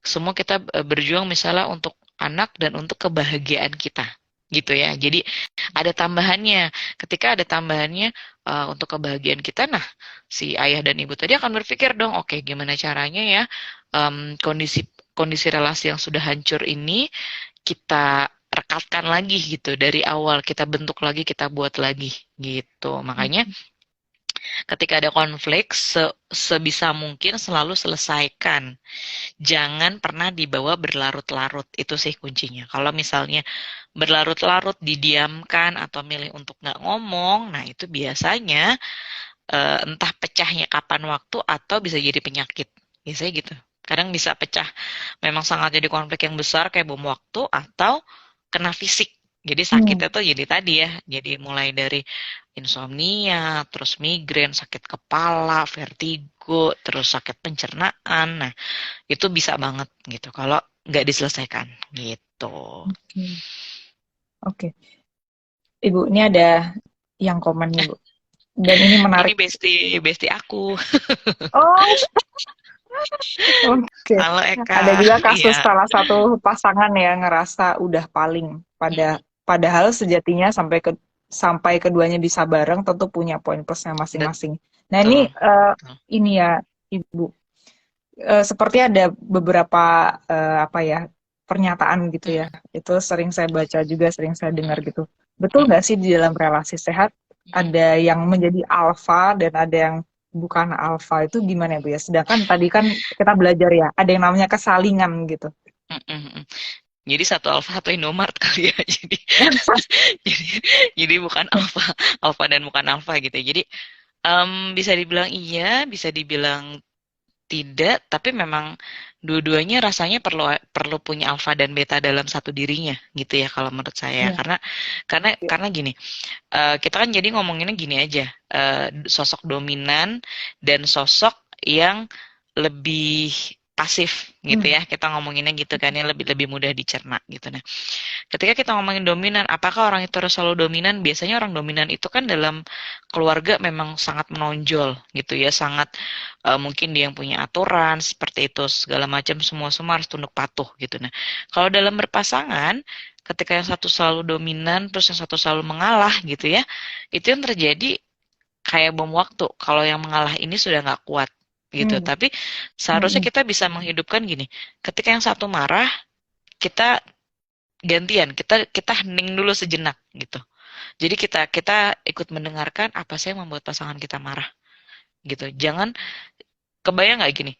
semua kita berjuang misalnya untuk anak dan untuk kebahagiaan kita gitu ya. Jadi ada tambahannya. Ketika ada tambahannya untuk kebahagiaan kita, nah si ayah dan ibu tadi akan berpikir dong, oke gimana caranya ya kondisi kondisi relasi yang sudah hancur ini kita rekatkan lagi gitu dari awal kita bentuk lagi kita buat lagi gitu makanya Ketika ada konflik, sebisa mungkin selalu selesaikan. Jangan pernah dibawa berlarut-larut, itu sih kuncinya. Kalau misalnya berlarut-larut, didiamkan, atau milih untuk nggak ngomong, nah itu biasanya entah pecahnya kapan waktu atau bisa jadi penyakit. Biasanya gitu. Kadang bisa pecah, memang sangat jadi konflik yang besar kayak bom waktu, atau kena fisik. Jadi Hmm. sakitnya tuh jadi tadi ya, jadi mulai dari insomnia, terus migrain, sakit kepala, vertigo, terus sakit pencernaan. Nah, itu bisa banget gitu kalau nggak diselesaikan gitu. Hmm. Oke, Ibu, ini ada yang komen nih, Bu. Dan ini Ini menarik. bestie bestie aku. Oh, oke. Halo Ada Eka. juga kasus Iya. salah satu pasangan yang ngerasa udah paling padahal sejatinya sampai keduanya bisa bareng tentu punya poin plusnya masing-masing. Nah, Betul. Betul. ini ya Ibu. Seperti ada beberapa apa ya pernyataan gitu ya. Itu sering saya baca juga, sering saya dengar gitu. Betul nggak sih di dalam relasi sehat ada yang menjadi alfa dan ada yang bukan alfa, itu gimana ya Bu ya? Sedangkan tadi kan kita belajar ya, ada yang namanya kesalingan gitu. Jadi satu alfa satu Indomart kali ya. Jadi jadi bukan alfa alfa dan bukan alfa gitu. Jadi bisa dibilang iya, bisa dibilang tidak, tapi memang dua-duanya rasanya perlu perlu punya alfa dan beta dalam satu dirinya gitu ya kalau menurut saya. Iya, Karena gini, kita kan jadi ngomonginnya gini aja, sosok dominan dan sosok yang lebih pasif gitu hmm, ya, kita ngomonginnya gitu kan ya, lebih lebih mudah dicerna gitu. Nah, ketika kita ngomongin dominan, apakah orang itu harus selalu dominan? Biasanya orang dominan itu kan dalam keluarga memang sangat menonjol gitu ya, sangat mungkin dia yang punya aturan seperti itu segala macam, semua harus tunduk patuh gitu. Nah, kalau dalam berpasangan, ketika yang satu selalu dominan terus yang satu selalu mengalah gitu ya, itu yang terjadi kayak bom waktu. Kalau yang mengalah ini sudah nggak kuat gitu. hmm, Tapi seharusnya hmm, kita bisa menghidupkan gini. Ketika yang satu marah, kita gantian, kita kita hening dulu sejenak gitu. Jadi kita kita ikut mendengarkan apa sih yang membuat pasangan kita marah gitu. Jangan kebayang nggak gini.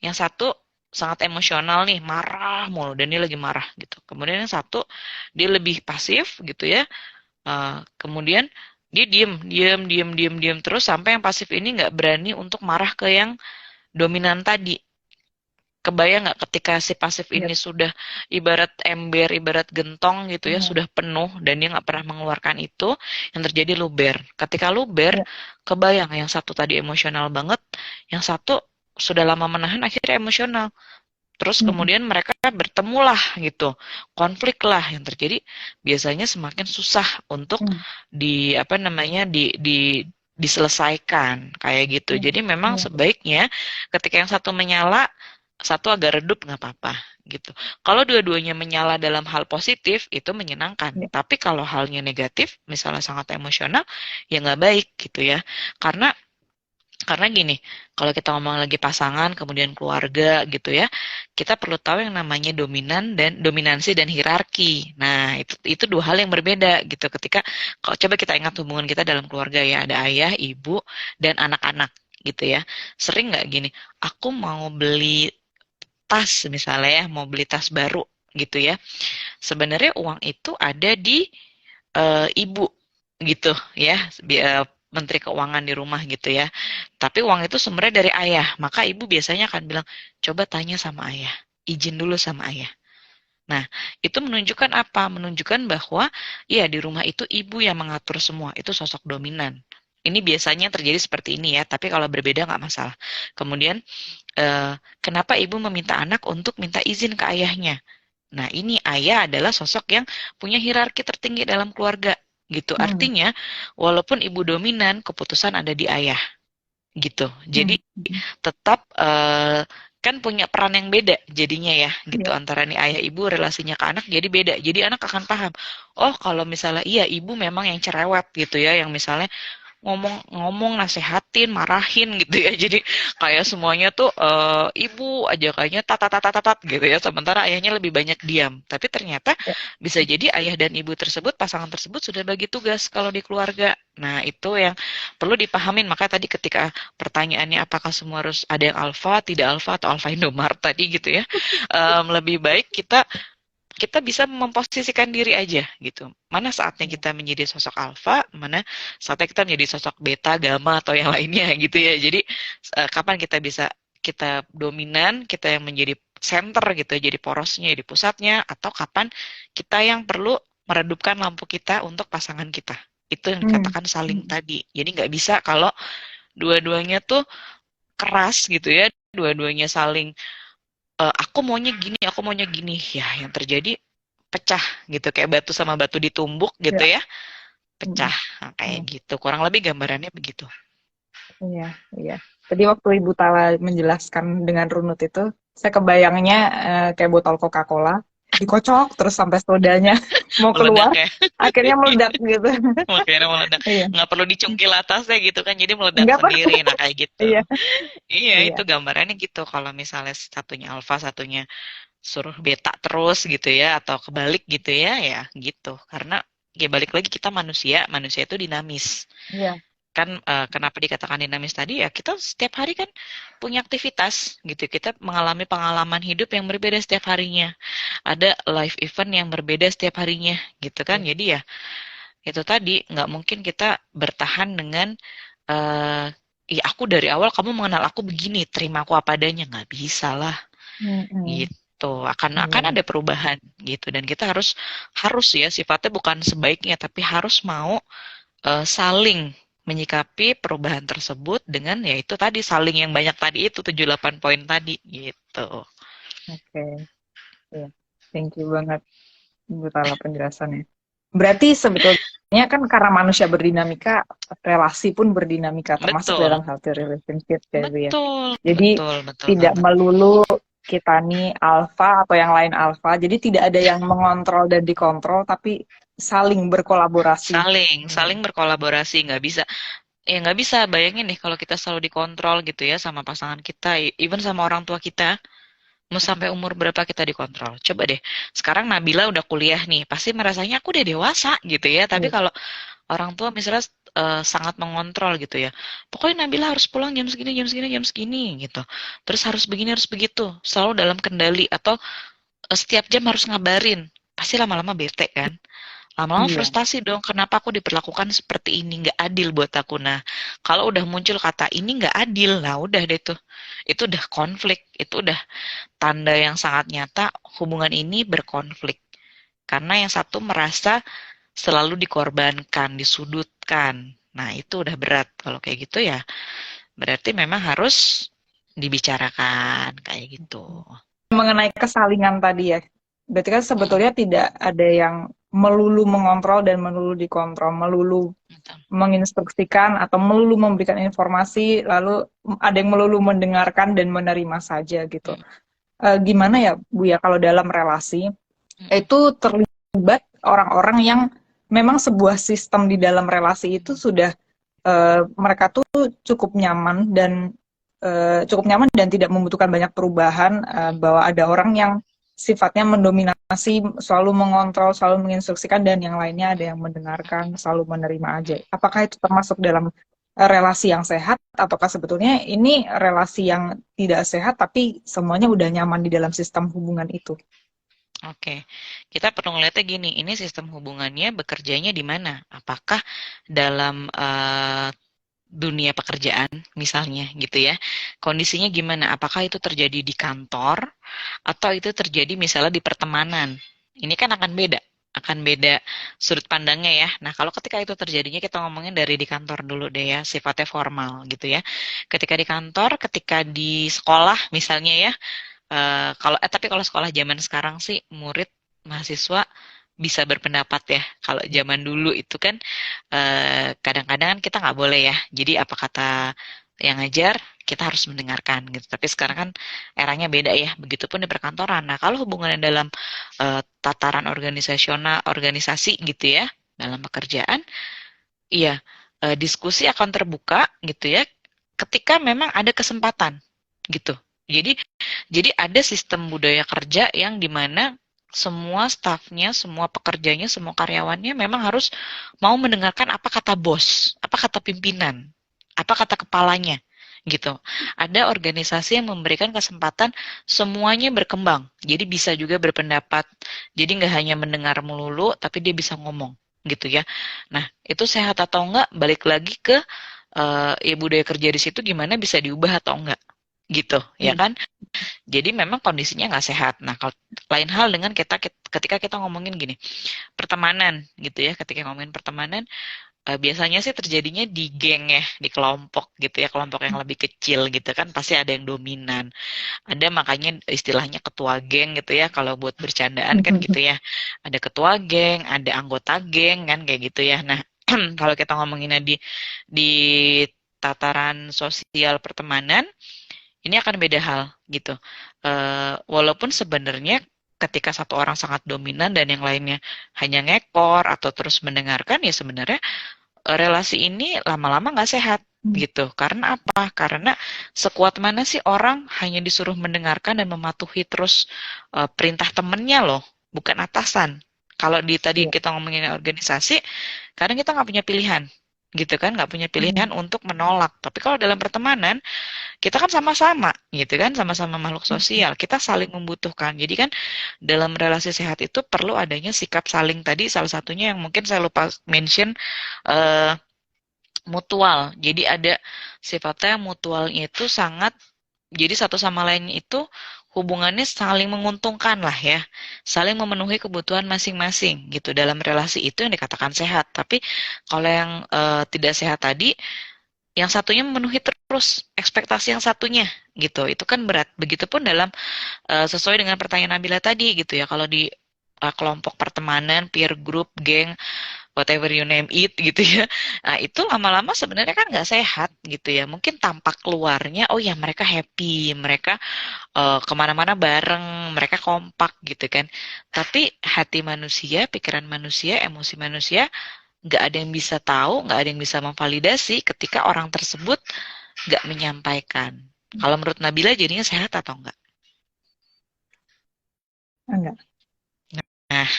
Yang satu sangat emosional nih, marah mulu dan dia lagi marah gitu. Kemudian yang satu dia lebih pasif gitu ya. Kemudian dia diem terus sampai yang pasif ini nggak berani untuk marah ke yang dominan tadi. Kebayang nggak ketika si pasif iya, ini sudah ibarat ember, ibarat gentong gitu ya, hmm, sudah penuh dan dia nggak pernah mengeluarkan itu, yang terjadi luber. Ketika luber, iya, kebayang yang satu tadi emosional banget, yang satu sudah lama menahan akhirnya emosional. Terus hmm, kemudian mereka bertemulah gitu, konflik lah yang terjadi. Biasanya semakin susah untuk hmm, di apa namanya diselesaikan kayak gitu. hmm, Jadi memang iya, sebaiknya ketika yang satu menyala, satu agak redup nggak apa-apa gitu. Kalau dua-duanya menyala dalam hal positif itu menyenangkan. iya, Tapi kalau halnya negatif, misalnya sangat emosional, ya nggak baik gitu ya. Karena karena gini, kalau kita ngomong lagi pasangan, kemudian keluarga gitu ya, kita perlu tahu yang namanya dominan dan dominansi dan hierarki. Nah, itu dua hal yang berbeda gitu. Ketika kalau coba kita ingat hubungan kita dalam keluarga ya, ada ayah, ibu, dan anak-anak gitu ya. Sering nggak gini, aku mau beli tas misalnya ya, mau beli tas baru gitu ya. Sebenarnya uang itu ada di ibu gitu ya, Menteri Keuangan di rumah gitu ya. Tapi uang itu sebenarnya dari ayah, maka ibu biasanya akan bilang, coba tanya sama ayah, izin dulu sama ayah. Nah, itu menunjukkan apa? Menunjukkan bahwa ya di rumah itu ibu yang mengatur semua, itu sosok dominan. Ini biasanya terjadi seperti ini ya, tapi kalau berbeda nggak masalah. Kemudian, kenapa ibu meminta anak untuk minta izin ke ayahnya? Nah, ini ayah adalah sosok yang punya hierarki tertinggi dalam keluarga, gitu. hmm, Artinya, walaupun ibu dominan, keputusan ada di ayah, gitu. hmm, Jadi hmm, tetap kan punya peran yang beda jadinya ya, gitu. iya, Antara nih ayah ibu relasinya ke anak jadi beda. Jadi anak akan paham, oh kalau misalnya iya ibu memang yang cerewet gitu ya, yang misalnya ngomong, nasehatin, marahin gitu ya. Jadi kayak semuanya tuh ibu aja kayaknya tat gitu ya. Sementara ayahnya lebih banyak diam. Tapi ternyata Ya. bisa jadi ayah dan ibu tersebut, pasangan tersebut sudah bagi tugas kalau di keluarga. Nah, itu yang perlu dipahamin. Maka tadi ketika pertanyaannya apakah semua harus ada yang alfa, tidak alfa, atau alfa Indomart tadi gitu ya. Lebih baik kita kita bisa memposisikan diri aja gitu. Mana saatnya kita menjadi sosok alfa, mana saatnya kita menjadi sosok beta, gamma atau yang lainnya gitu ya. Jadi kapan kita bisa kita dominan, kita yang menjadi center gitu, jadi porosnya, jadi pusatnya, atau kapan kita yang perlu meredupkan lampu kita untuk pasangan kita. Itu yang Hmm. dikatakan saling tadi. Jadi nggak bisa kalau dua-duanya tuh keras gitu ya, dua-duanya saling aku maunya gini, ya yang terjadi pecah gitu, kayak batu sama batu ditumbuk gitu Ya. ya, Hmm. pecah. Nah, kayak Hmm. gitu, kurang lebih gambarannya begitu. Iya, iya. Tadi waktu Ibu Tala menjelaskan dengan runut itu, saya kebayangnya kayak botol Coca-Cola, dikocok terus sampai sodanya mau Meledak keluar, ya. akhirnya meledak gitu. Makanya meledak, Iya, nggak perlu dicungkil atasnya gitu kan, jadi meledak enggak apa? sendiri. Nah, kayak gitu. Iya, Iya, itu iya. gambarannya gitu. Kalau misalnya satunya alfa, satunya suruh beta terus gitu ya, atau kebalik gitu ya, ya gitu. Karena ya balik lagi, kita manusia, manusia itu dinamis. Iya. Kan kenapa dikatakan dinamis tadi, ya kita setiap hari kan punya aktivitas gitu, kita mengalami pengalaman hidup yang berbeda setiap harinya, ada life event yang berbeda setiap harinya gitu kan. Iya. Jadi ya itu tadi, nggak mungkin kita bertahan dengan eh ya aku dari awal kamu mengenal aku begini, terima aku apa adanya, nggak bisa lah Mm-mm. gitu. Akan Iya. ada perubahan gitu, dan kita harus harus ya, sifatnya bukan sebaiknya tapi harus mau saling menyikapi perubahan tersebut dengan ya itu tadi, saling yang banyak tadi, itu 7-8 poin tadi gitu. Oke. Iya. Thank you banget Ibu Tala penjelasannya. Berarti sebetulnya kan karena manusia berdinamika, relasi pun berdinamika, termasuk Betul, dalam healthy relationship ya Bu ya. betul, Jadi betul, betul tidak banget. melulu kita nih alfa atau yang lain alfa. Jadi tidak ada yang mengontrol dan dikontrol, tapi saling berkolaborasi. Saling berkolaborasi, nggak bisa. Ya nggak bisa, bayangin deh kalau kita selalu dikontrol gitu ya sama pasangan kita, even sama orang tua kita. Mau sampai umur berapa kita dikontrol? Coba deh. Sekarang Nabila udah kuliah nih, pasti merasanya aku udah dewasa gitu ya. Tapi Iya. kalau orang tua misalnya sangat mengontrol gitu ya. Pokoknya Nabila harus pulang jam segini, jam segini, jam segini gitu. Terus harus begini, harus begitu. Selalu dalam kendali, atau setiap jam harus ngabarin. Pasti lama-lama bete kan? Lama-lama Iya. frustasi dong, kenapa aku diperlakukan seperti ini, nggak adil buat aku. Nah, kalau udah muncul kata ini nggak adil, nah udah deh tuh. Itu udah konflik, itu udah tanda yang sangat nyata hubungan ini berkonflik. Karena yang satu merasa selalu dikorbankan, disudutkan. Nah, itu udah berat. Kalau kayak gitu ya, berarti memang harus dibicarakan kayak gitu. Mengenai kesalingan tadi ya, berarti kan Mm-mm, sebetulnya tidak ada yang melulu mengontrol dan melulu dikontrol, melulu betul. menginstruksikan atau melulu memberikan informasi, lalu ada yang melulu mendengarkan dan menerima saja gitu. Mm, Gimana ya Bu ya kalau dalam relasi mm-mm, itu terlibat orang-orang yang memang sebuah sistem di dalam relasi itu sudah mereka tuh cukup nyaman dan tidak membutuhkan banyak perubahan, mm-mm. bahwa ada orang yang sifatnya mendominasi, selalu mengontrol, selalu menginstruksikan, dan yang lainnya ada yang mendengarkan, selalu menerima aja. Apakah itu termasuk dalam relasi yang sehat, ataukah sebetulnya ini relasi yang tidak sehat tapi semuanya udah nyaman di dalam sistem hubungan itu? Oke, kita perlu ngeliatnya gini, ini sistem hubungannya bekerjanya di mana? Apakah dalam dunia pekerjaan misalnya gitu ya? Kondisinya gimana? Apakah itu terjadi di kantor atau itu terjadi misalnya di pertemanan? Ini kan akan beda sudut pandangnya ya. Nah, kalau ketika itu terjadinya, kita ngomongin dari di kantor dulu deh ya, sifatnya formal gitu ya. Ketika di kantor, ketika di sekolah misalnya ya, tapi kalau sekolah zaman sekarang sih, murid mahasiswa bisa berpendapat ya. Kalau zaman dulu itu kan kadang-kadang kan kita nggak boleh ya. Jadi apa kata yang ngajar, kita harus mendengarkan gitu. Tapi sekarang kan eranya beda ya. Begitupun di perkantoran. Nah, kalau hubungannya dalam tataran organisasional, organisasi gitu ya, dalam pekerjaan, iya, diskusi akan terbuka gitu ya ketika memang ada kesempatan gitu. Jadi ada sistem budaya kerja yang dimana semua stafnya, semua pekerjanya, semua karyawannya memang harus mau mendengarkan apa kata bos, apa kata pimpinan, apa kata kepalanya, gitu. Ada organisasi yang memberikan kesempatan semuanya berkembang, jadi bisa juga berpendapat. Jadi nggak hanya mendengar melulu, tapi dia bisa ngomong, gitu ya. Nah, itu sehat atau enggak, balik lagi ke ya budaya kerja di situ gimana bisa diubah atau enggak, gitu, ya Iya. kan? Jadi memang kondisinya nggak sehat. Nah, kalau lain hal dengan ketika kita ngomongin gini, pertemanan gitu ya. Ketika ngomongin pertemanan, biasanya sih terjadinya di geng ya, di kelompok gitu ya, kelompok yang lebih kecil gitu kan, pasti ada yang dominan. Ada makanya istilahnya ketua geng gitu ya, kalau buat bercandaan kan gitu ya. Ada ketua geng, ada anggota geng kan kayak gitu ya. Nah, kalau kita ngomonginnya di tataran sosial pertemanan, ini akan beda hal gitu. Walaupun sebenarnya ketika satu orang sangat dominan dan yang lainnya hanya ngekor atau terus mendengarkan, ya sebenarnya relasi ini lama-lama nggak sehat gitu. Karena apa? Karena sekuat mana sih orang hanya disuruh mendengarkan dan mematuhi terus perintah temennya loh, bukan atasan. Kalau di tadi Iya. kita ngomongin organisasi, kadang kita nggak punya pilihan, gitu kan? Nggak punya pilihan untuk menolak. Tapi kalau dalam pertemanan, kita kan sama-sama gitu kan, sama-sama makhluk sosial, kita saling membutuhkan. Jadi kan dalam relasi sehat itu perlu adanya sikap saling tadi, salah satunya yang mungkin saya lupa mention, eh, mutual. Jadi ada sifatnya mutualnya itu sangat, jadi satu sama lain itu hubungannya saling menguntungkan lah ya, saling memenuhi kebutuhan masing-masing gitu. Dalam relasi itu yang dikatakan sehat. Tapi kalau yang tidak sehat tadi, yang satunya memenuhi terus ekspektasi yang satunya gitu. Itu kan berat. Begitupun dalam sesuai dengan pertanyaan Nabila tadi gitu ya. Kalau di kelompok pertemanan, peer group, geng, whatever you name it gitu ya. Nah, itu lama-lama sebenarnya kan nggak sehat gitu ya. Mungkin tampak keluarnya, oh ya mereka happy, mereka kemana-mana bareng, mereka kompak gitu kan. Tapi hati manusia, pikiran manusia, emosi manusia nggak ada yang bisa tahu, nggak ada yang bisa memvalidasi ketika orang tersebut nggak menyampaikan. Kalau menurut Nabila jadinya sehat atau enggak? Enggak. Nah,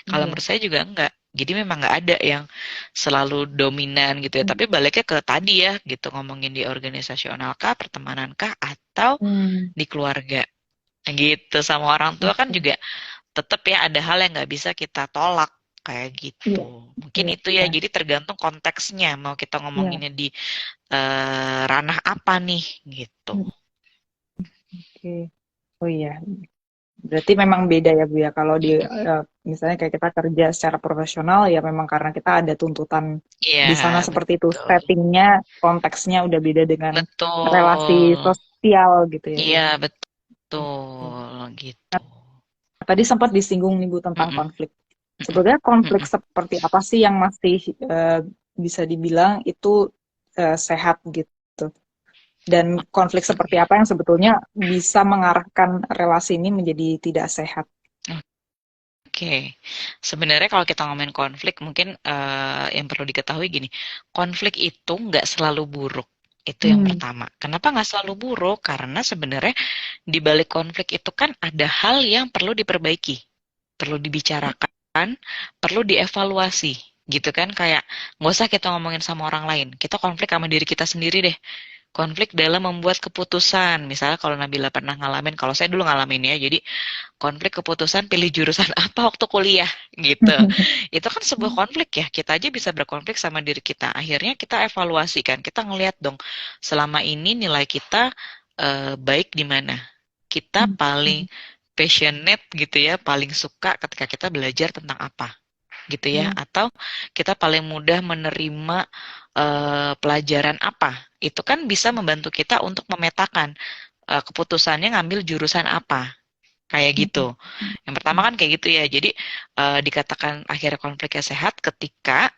kalau Iya. menurut saya juga enggak. Jadi memang nggak ada yang selalu dominan gitu ya. Tapi baliknya ke tadi ya, gitu ngomongin di organisasional kah, pertemanan kah, atau Hmm. di keluarga. Gitu sama orang tua kan Oke. juga tetap ya ada hal yang nggak bisa kita tolak kayak gitu. Iya. Mungkin Iya. itu ya. Iya. Jadi tergantung konteksnya. Mau kita Iya. ngomonginnya di ranah apa nih gitu. Oke. Oh iya. Berarti memang beda ya Bu ya. Kalau di misalnya kayak kita kerja secara profesional ya memang karena kita ada tuntutan Iya, di sana seperti itu. betul. Settingnya, konteksnya udah beda dengan relasi Betul. sosial gitu ya. Iya, Oke. betul gitu. Tadi sempat disinggung nih Bu tentang Mm-mm, konflik. Sebenarnya konflik mm-mm. seperti apa sih yang masih bisa dibilang itu sehat gitu? Dan konflik seperti apa yang sebetulnya bisa mengarahkan relasi ini menjadi tidak sehat? Oke, sebenarnya kalau kita ngomongin konflik, mungkin yang perlu diketahui gini, konflik itu nggak selalu buruk. Itu yang Hmm. pertama. Kenapa nggak selalu buruk? Karena sebenarnya di balik konflik itu kan ada hal yang perlu diperbaiki, perlu dibicarakan, perlu dievaluasi, gitu kan? Kayak nggak usah kita ngomongin sama orang lain, kita konflik sama diri kita sendiri deh. Konflik dalam membuat keputusan. Misalnya kalau Nabila pernah ngalamin, kalau saya dulu ngalamin ya, jadi konflik keputusan pilih jurusan apa waktu kuliah gitu. Itu kan sebuah konflik ya. Kita aja bisa berkonflik sama diri kita. Akhirnya kita evaluasi kan. Kita ngelihat dong selama ini nilai kita baik di mana. Kita paling passionate gitu ya, paling suka ketika kita belajar tentang apa gitu ya, atau kita paling mudah menerima pelajaran apa. Itu kan bisa membantu kita untuk memetakan keputusannya ngambil jurusan apa. Kayak gitu. Yang pertama kan kayak gitu ya. Jadi dikatakan akhirnya konfliknya sehat ketika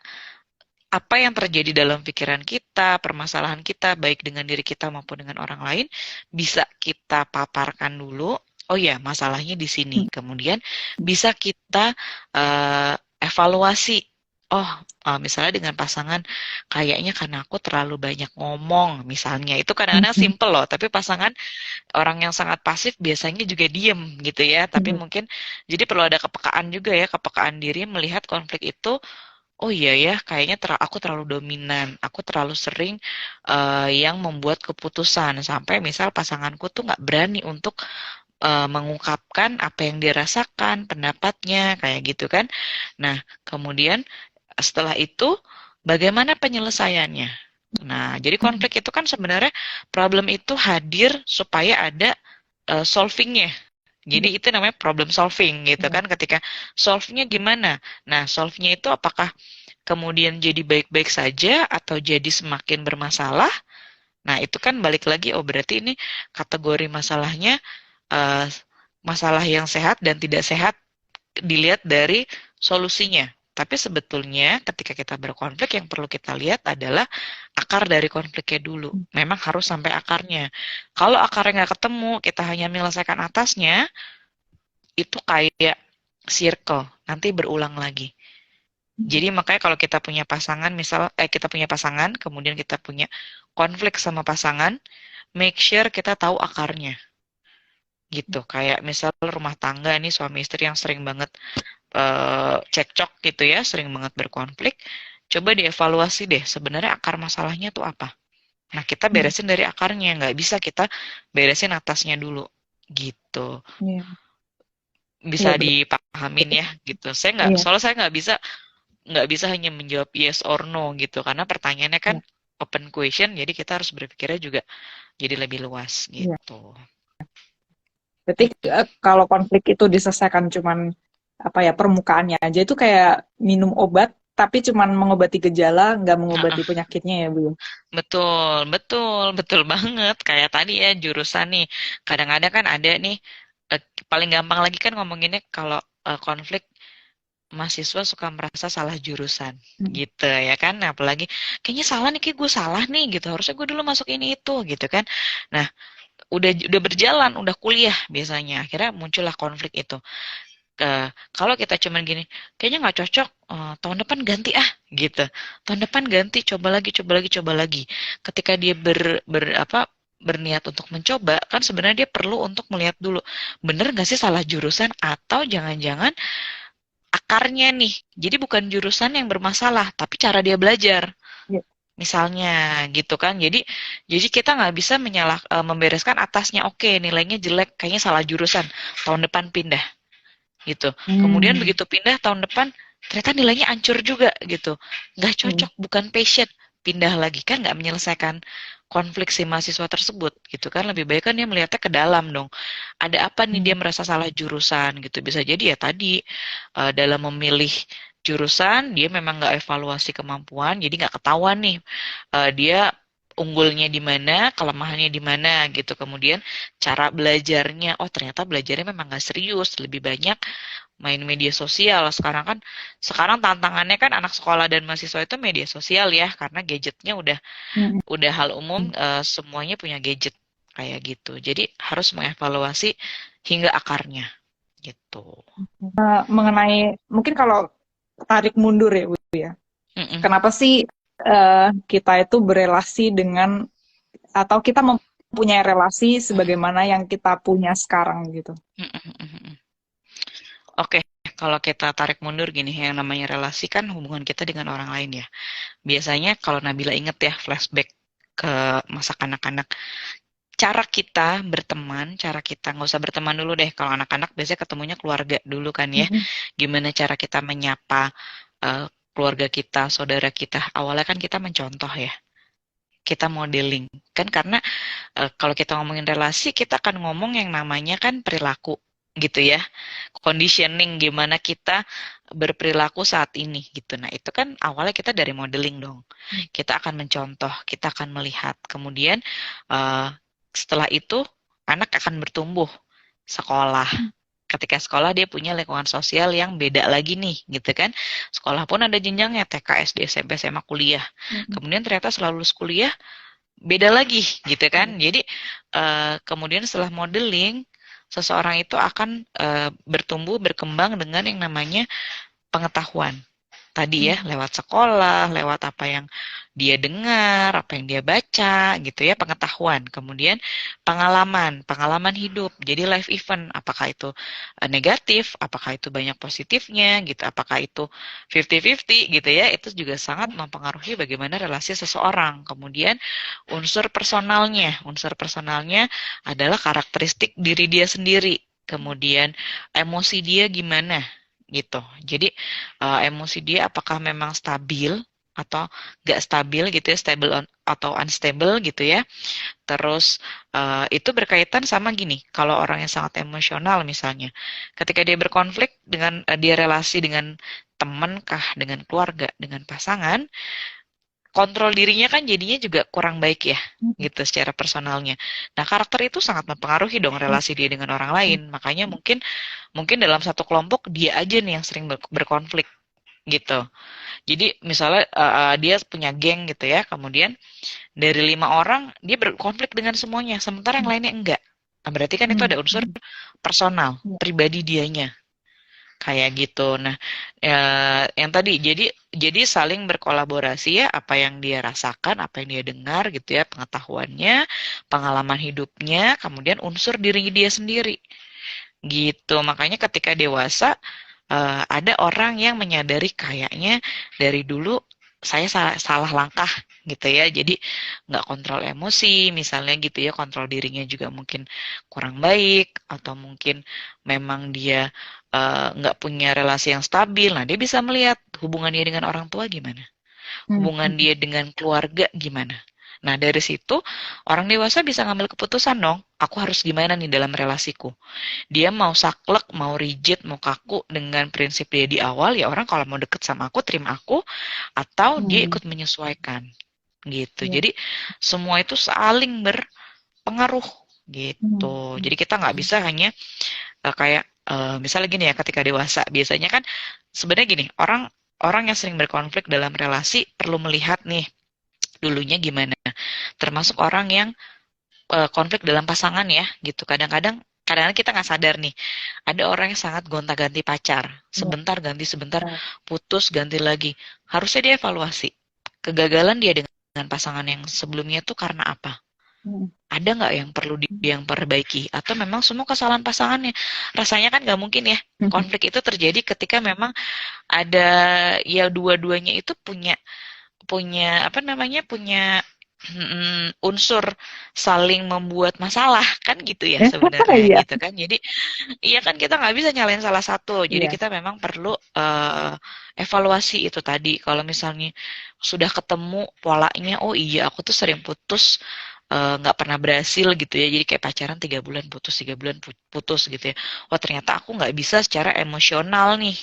apa yang terjadi dalam pikiran kita, permasalahan kita, baik dengan diri kita maupun dengan orang lain, bisa kita paparkan dulu. Oh ya, masalahnya di sini. Kemudian bisa kita evaluasi. oh, misalnya dengan pasangan, kayaknya karena aku terlalu banyak ngomong, misalnya. Itu kadang-kadang Mhm. simple loh, tapi pasangan orang yang sangat pasif biasanya juga diem gitu ya. Tapi Mhm. mungkin, jadi perlu ada kepekaan juga ya, kepekaan diri melihat konflik itu. Oh iya ya, kayaknya aku terlalu dominan, aku terlalu sering yang membuat keputusan sampai misal pasanganku tuh nggak berani untuk mengungkapkan apa yang dia rasakan, pendapatnya, kayak gitu kan. Nah, kemudian setelah itu bagaimana penyelesaiannya? Nah, jadi Mhm. konflik itu kan sebenarnya problem itu hadir supaya ada solvingnya. Iya. Jadi itu namanya problem solving gitu Iya. kan. Ketika solve-nya gimana? Nah, solve-nya itu apakah kemudian jadi baik-baik saja atau jadi semakin bermasalah? Nah, itu kan balik lagi, oh berarti ini kategori masalahnya eh, masalah yang sehat dan tidak sehat dilihat dari solusinya. Tapi sebetulnya ketika kita berkonflik yang perlu kita lihat adalah akar dari konfliknya dulu. Memang harus sampai akarnya. Kalau akarnya nggak ketemu, kita hanya menyelesaikan atasnya, itu kayak circle, nanti berulang lagi. Mhm. Jadi makanya kalau kita punya pasangan, misal kita punya pasangan, kemudian kita punya konflik sama pasangan, make sure kita tahu akarnya. Gitu. Kayak misal rumah tangga nih suami istri yang sering banget cekcok gitu ya, sering banget berkonflik. Coba dievaluasi deh, sebenarnya akar masalahnya tuh apa. Nah, kita Mhm. beresin dari akarnya, nggak bisa kita beresin atasnya dulu. Gitu. Iya. Bisa Iya, betul. dipahamin ya, gitu. Iya. Soalnya saya nggak bisa hanya menjawab yes or no gitu, karena pertanyaannya kan Iya. open question, jadi kita harus berpikirnya juga jadi lebih luas Iya. gitu. Berarti kalau konflik itu diselesaikan cuman apa ya permukaannya aja itu kayak minum obat tapi cuman mengobati gejala nggak mengobati Heeh, penyakitnya ya Bu. betul, betul, betul banget. Kayak tadi ya jurusan nih, kadang-kadang kan ada nih, eh, paling gampang lagi kan ngomonginnya kalau konflik mahasiswa suka merasa salah jurusan Hmm. gitu ya kan. Nah, apalagi kayaknya salah nih, kayak gue salah nih gitu, harusnya gue dulu masuk ini itu gitu kan. Nah, udah berjalan, udah kuliah biasanya akhirnya muncullah konflik itu. Kalau kita cuman gini, kayaknya nggak cocok, tahun depan ganti ah gitu, tahun depan ganti, coba lagi, coba lagi, coba lagi. Ketika dia berniat untuk mencoba, kan sebenarnya dia perlu untuk melihat dulu, bener nggak sih salah jurusan atau jangan-jangan akarnya nih. Jadi bukan jurusan yang bermasalah, tapi cara dia belajar. Ya. Misalnya gitu kan. Jadi kita nggak bisa membereskan atasnya. Oke, nilainya jelek, kayaknya salah jurusan. Tahun depan pindah gitu. Kemudian Hmm. begitu pindah tahun depan, ternyata nilainya hancur juga gitu. Nggak Hmm. cocok, bukan passion. Pindah lagi kan nggak menyelesaikan konflik si mahasiswa tersebut gitu kan. Lebih baik kan dia melihatnya ke dalam dong. Ada apa nih Hmm. dia merasa salah jurusan gitu. Bisa jadi ya tadi dalam memilih jurusan dia memang nggak evaluasi kemampuan, jadi nggak ketahuan nih dia unggulnya di mana, kelemahannya di mana gitu. Kemudian cara belajarnya, oh ternyata belajarnya memang nggak serius, lebih banyak main media sosial. Sekarang tantangannya kan anak sekolah dan mahasiswa itu media sosial ya, karena gadgetnya Hmm. udah hal umum, Hmm. semuanya punya gadget kayak gitu. Jadi harus mengevaluasi hingga akarnya gitu. Mengenai mungkin kalau tarik mundur ya Bu ya. Mm-mm, Kenapa sih kita itu berelasi dengan atau kita mempunyai relasi sebagaimana yang kita punya sekarang gitu. mm-mm, mm-mm. Oke, kalau kita tarik mundur gini, yang namanya relasi kan hubungan kita dengan orang lain ya. Biasanya kalau Nabila inget ya, flashback ke masa kanak-kanak, cara kita berteman, cara kita nggak usah berteman dulu deh. Kalau anak-anak biasanya ketemunya keluarga dulu kan ya. Mm-mm. Gimana cara kita menyapa eh, keluarga kita, saudara kita. Awalnya kan kita mencontoh ya. Kita modeling. Kan karena kalau kita ngomongin relasi, kita akan ngomong yang namanya kan perilaku gitu ya. Conditioning gimana kita berperilaku saat ini gitu. Nah, itu kan awalnya kita dari modeling dong. Kita akan mencontoh, kita akan melihat. Kemudian eh, setelah itu anak akan bertumbuh sekolah. Ketika sekolah dia punya lingkungan sosial yang beda lagi nih, gitu kan. Sekolah pun ada jenjangnya TK, SD, SMP, SMA, kuliah. Mm-mm. Kemudian ternyata setelah lulus kuliah beda lagi, gitu kan. Iya. Jadi kemudian setelah modeling seseorang itu akan bertumbuh berkembang dengan yang namanya pengetahuan. tadi ya, Hmm. lewat sekolah, lewat apa yang dia dengar, apa yang dia baca, gitu ya, pengetahuan. Kemudian pengalaman, pengalaman hidup. Jadi life event, apakah itu negatif, apakah itu banyak positifnya, gitu, apakah itu 50-50 gitu ya, itu juga sangat mempengaruhi bagaimana relasi seseorang. Kemudian unsur personalnya adalah karakteristik diri dia sendiri. Kemudian emosi dia gimana, gitu. Jadi emosi dia apakah memang stabil atau nggak stabil gitu ya, stable atau unstable gitu ya. Terus itu berkaitan sama gini, kalau orang yang sangat emosional misalnya, ketika dia berkonflik dengan dia relasi dengan teman kah, dengan keluarga, dengan pasangan, kontrol dirinya kan jadinya juga kurang baik ya, gitu secara personalnya. Nah, karakter itu sangat mempengaruhi dong relasi dia dengan orang lain. Makanya mungkin mungkin dalam satu kelompok dia aja nih yang sering berkonflik gitu. Jadi misalnya dia punya geng gitu ya, kemudian dari 5 orang dia berkonflik dengan semuanya, sementara yang lainnya enggak. Nah, berarti kan itu Hmm. ada unsur personal, Ya. pribadi dianya, kayak gitu. Nah, yang tadi jadi saling berkolaborasi ya, apa yang dia rasakan, apa yang dia dengar gitu ya, pengetahuannya, pengalaman hidupnya, kemudian unsur diri dia sendiri gitu. Makanya ketika dewasa ada orang yang menyadari kayaknya dari dulu saya salah, salah langkah gitu ya. Jadi nggak kontrol emosi misalnya gitu ya, kontrol dirinya juga mungkin kurang baik atau mungkin memang dia nggak punya relasi yang stabil. Nah, dia bisa melihat hubungan dia dengan orang tua gimana, Hmm. hubungan Hmm. dia dengan keluarga gimana. Nah, dari situ orang dewasa bisa ngambil keputusan dong, aku harus gimana nih dalam relasiku. Dia mau saklek, mau rigid, mau kaku dengan prinsip dia di awal, ya orang kalau mau deket sama aku, terima aku, atau dia Hmm. ikut menyesuaikan, gitu. Ya. Jadi semua itu saling berpengaruh, Hmm. gitu. Jadi kita nggak bisa hanya kayak misalnya gini ya, ketika dewasa, biasanya kan sebenarnya gini, orang orang yang sering berkonflik dalam relasi perlu melihat nih dulunya gimana. Termasuk orang yang konflik dalam pasangan ya, gitu. Kadang-kadang kita nggak sadar nih, ada orang yang sangat gonta-ganti pacar, Ya. sebentar ganti sebentar, Ya. putus ganti lagi. Harusnya dia evaluasi kegagalan dia dengan pasangan yang sebelumnya tuh karena apa? Hmm. Ada nggak yang perlu yang perbaiki? Atau memang semua kesalahan pasangannya? Rasanya kan nggak mungkin ya. Hmm. Konflik itu terjadi ketika memang ada ya dua-duanya itu punya punya apa namanya punya unsur saling membuat masalah kan gitu ya sebenarnya Iya. gitu kan. Jadi iya kan kita nggak bisa nyalain salah satu. Jadi Iya. kita memang perlu evaluasi itu tadi. Kalau misalnya sudah ketemu polanya, oh iya aku tuh sering putus nggak pernah berhasil gitu ya. Jadi kayak pacaran 3 bulan putus, 3 bulan putus gitu ya. Oh ternyata aku nggak bisa secara emosional nih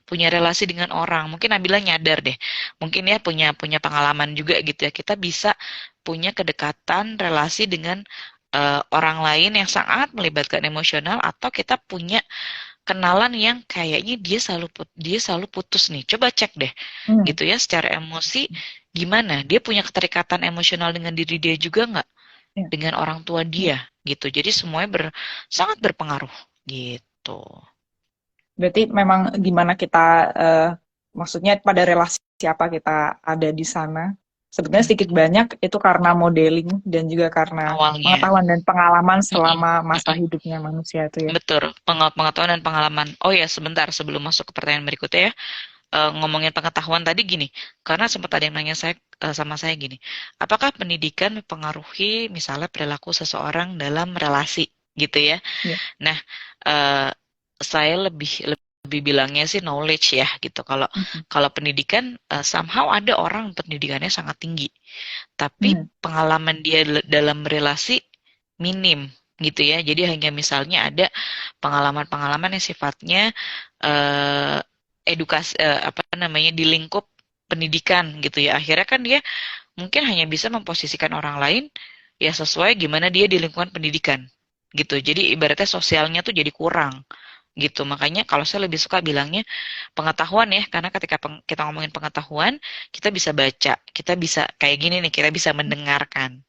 punya relasi dengan orang. Mungkin Nabila nyadar deh. Mungkin ya punya punya pengalaman juga gitu ya. Kita bisa punya kedekatan relasi dengan orang lain yang sangat melibatkan emosional atau kita punya kenalan yang kayaknya dia selalu putus nih. Coba cek deh Hmm. gitu ya secara emosi gimana? Dia punya keterikatan emosional dengan diri dia juga nggak? Ya. Dengan orang tua dia gitu. Jadi semuanya sangat berpengaruh gitu. Berarti memang gimana kita, eh, maksudnya pada relasi siapa kita ada di sana. Sebenarnya sedikit banyak itu karena modeling dan juga karena Awalnya. pengetahuan dan pengalaman Mm-mm, selama masa mm-mm. hidupnya manusia itu ya. Betul, pengetahuan dan pengalaman. Oh ya, sebentar sebelum masuk ke pertanyaan berikutnya ya, ngomongin pengetahuan tadi gini, karena sempat ada yang nanya saya sama saya gini, apakah pendidikan mempengaruhi misalnya perilaku seseorang dalam relasi gitu ya? Ya. Nah, eh, saya lebih bilangnya sih knowledge ya gitu. Kalau Mhm. kalau pendidikan somehow ada orang pendidikannya sangat tinggi, tapi Hmm. pengalaman dia dalam relasi minim gitu ya. Jadi hanya misalnya ada pengalaman-pengalaman yang sifatnya eh, edukasi apa namanya di lingkup pendidikan gitu ya. Akhirnya kan dia mungkin hanya bisa memposisikan orang lain ya sesuai gimana dia di lingkungan pendidikan gitu. Jadi ibaratnya sosialnya tuh jadi kurang gitu. Makanya kalau saya lebih suka bilangnya pengetahuan ya, karena ketika kita ngomongin pengetahuan, kita bisa baca, kita bisa kayak gini nih, kita bisa mendengarkan,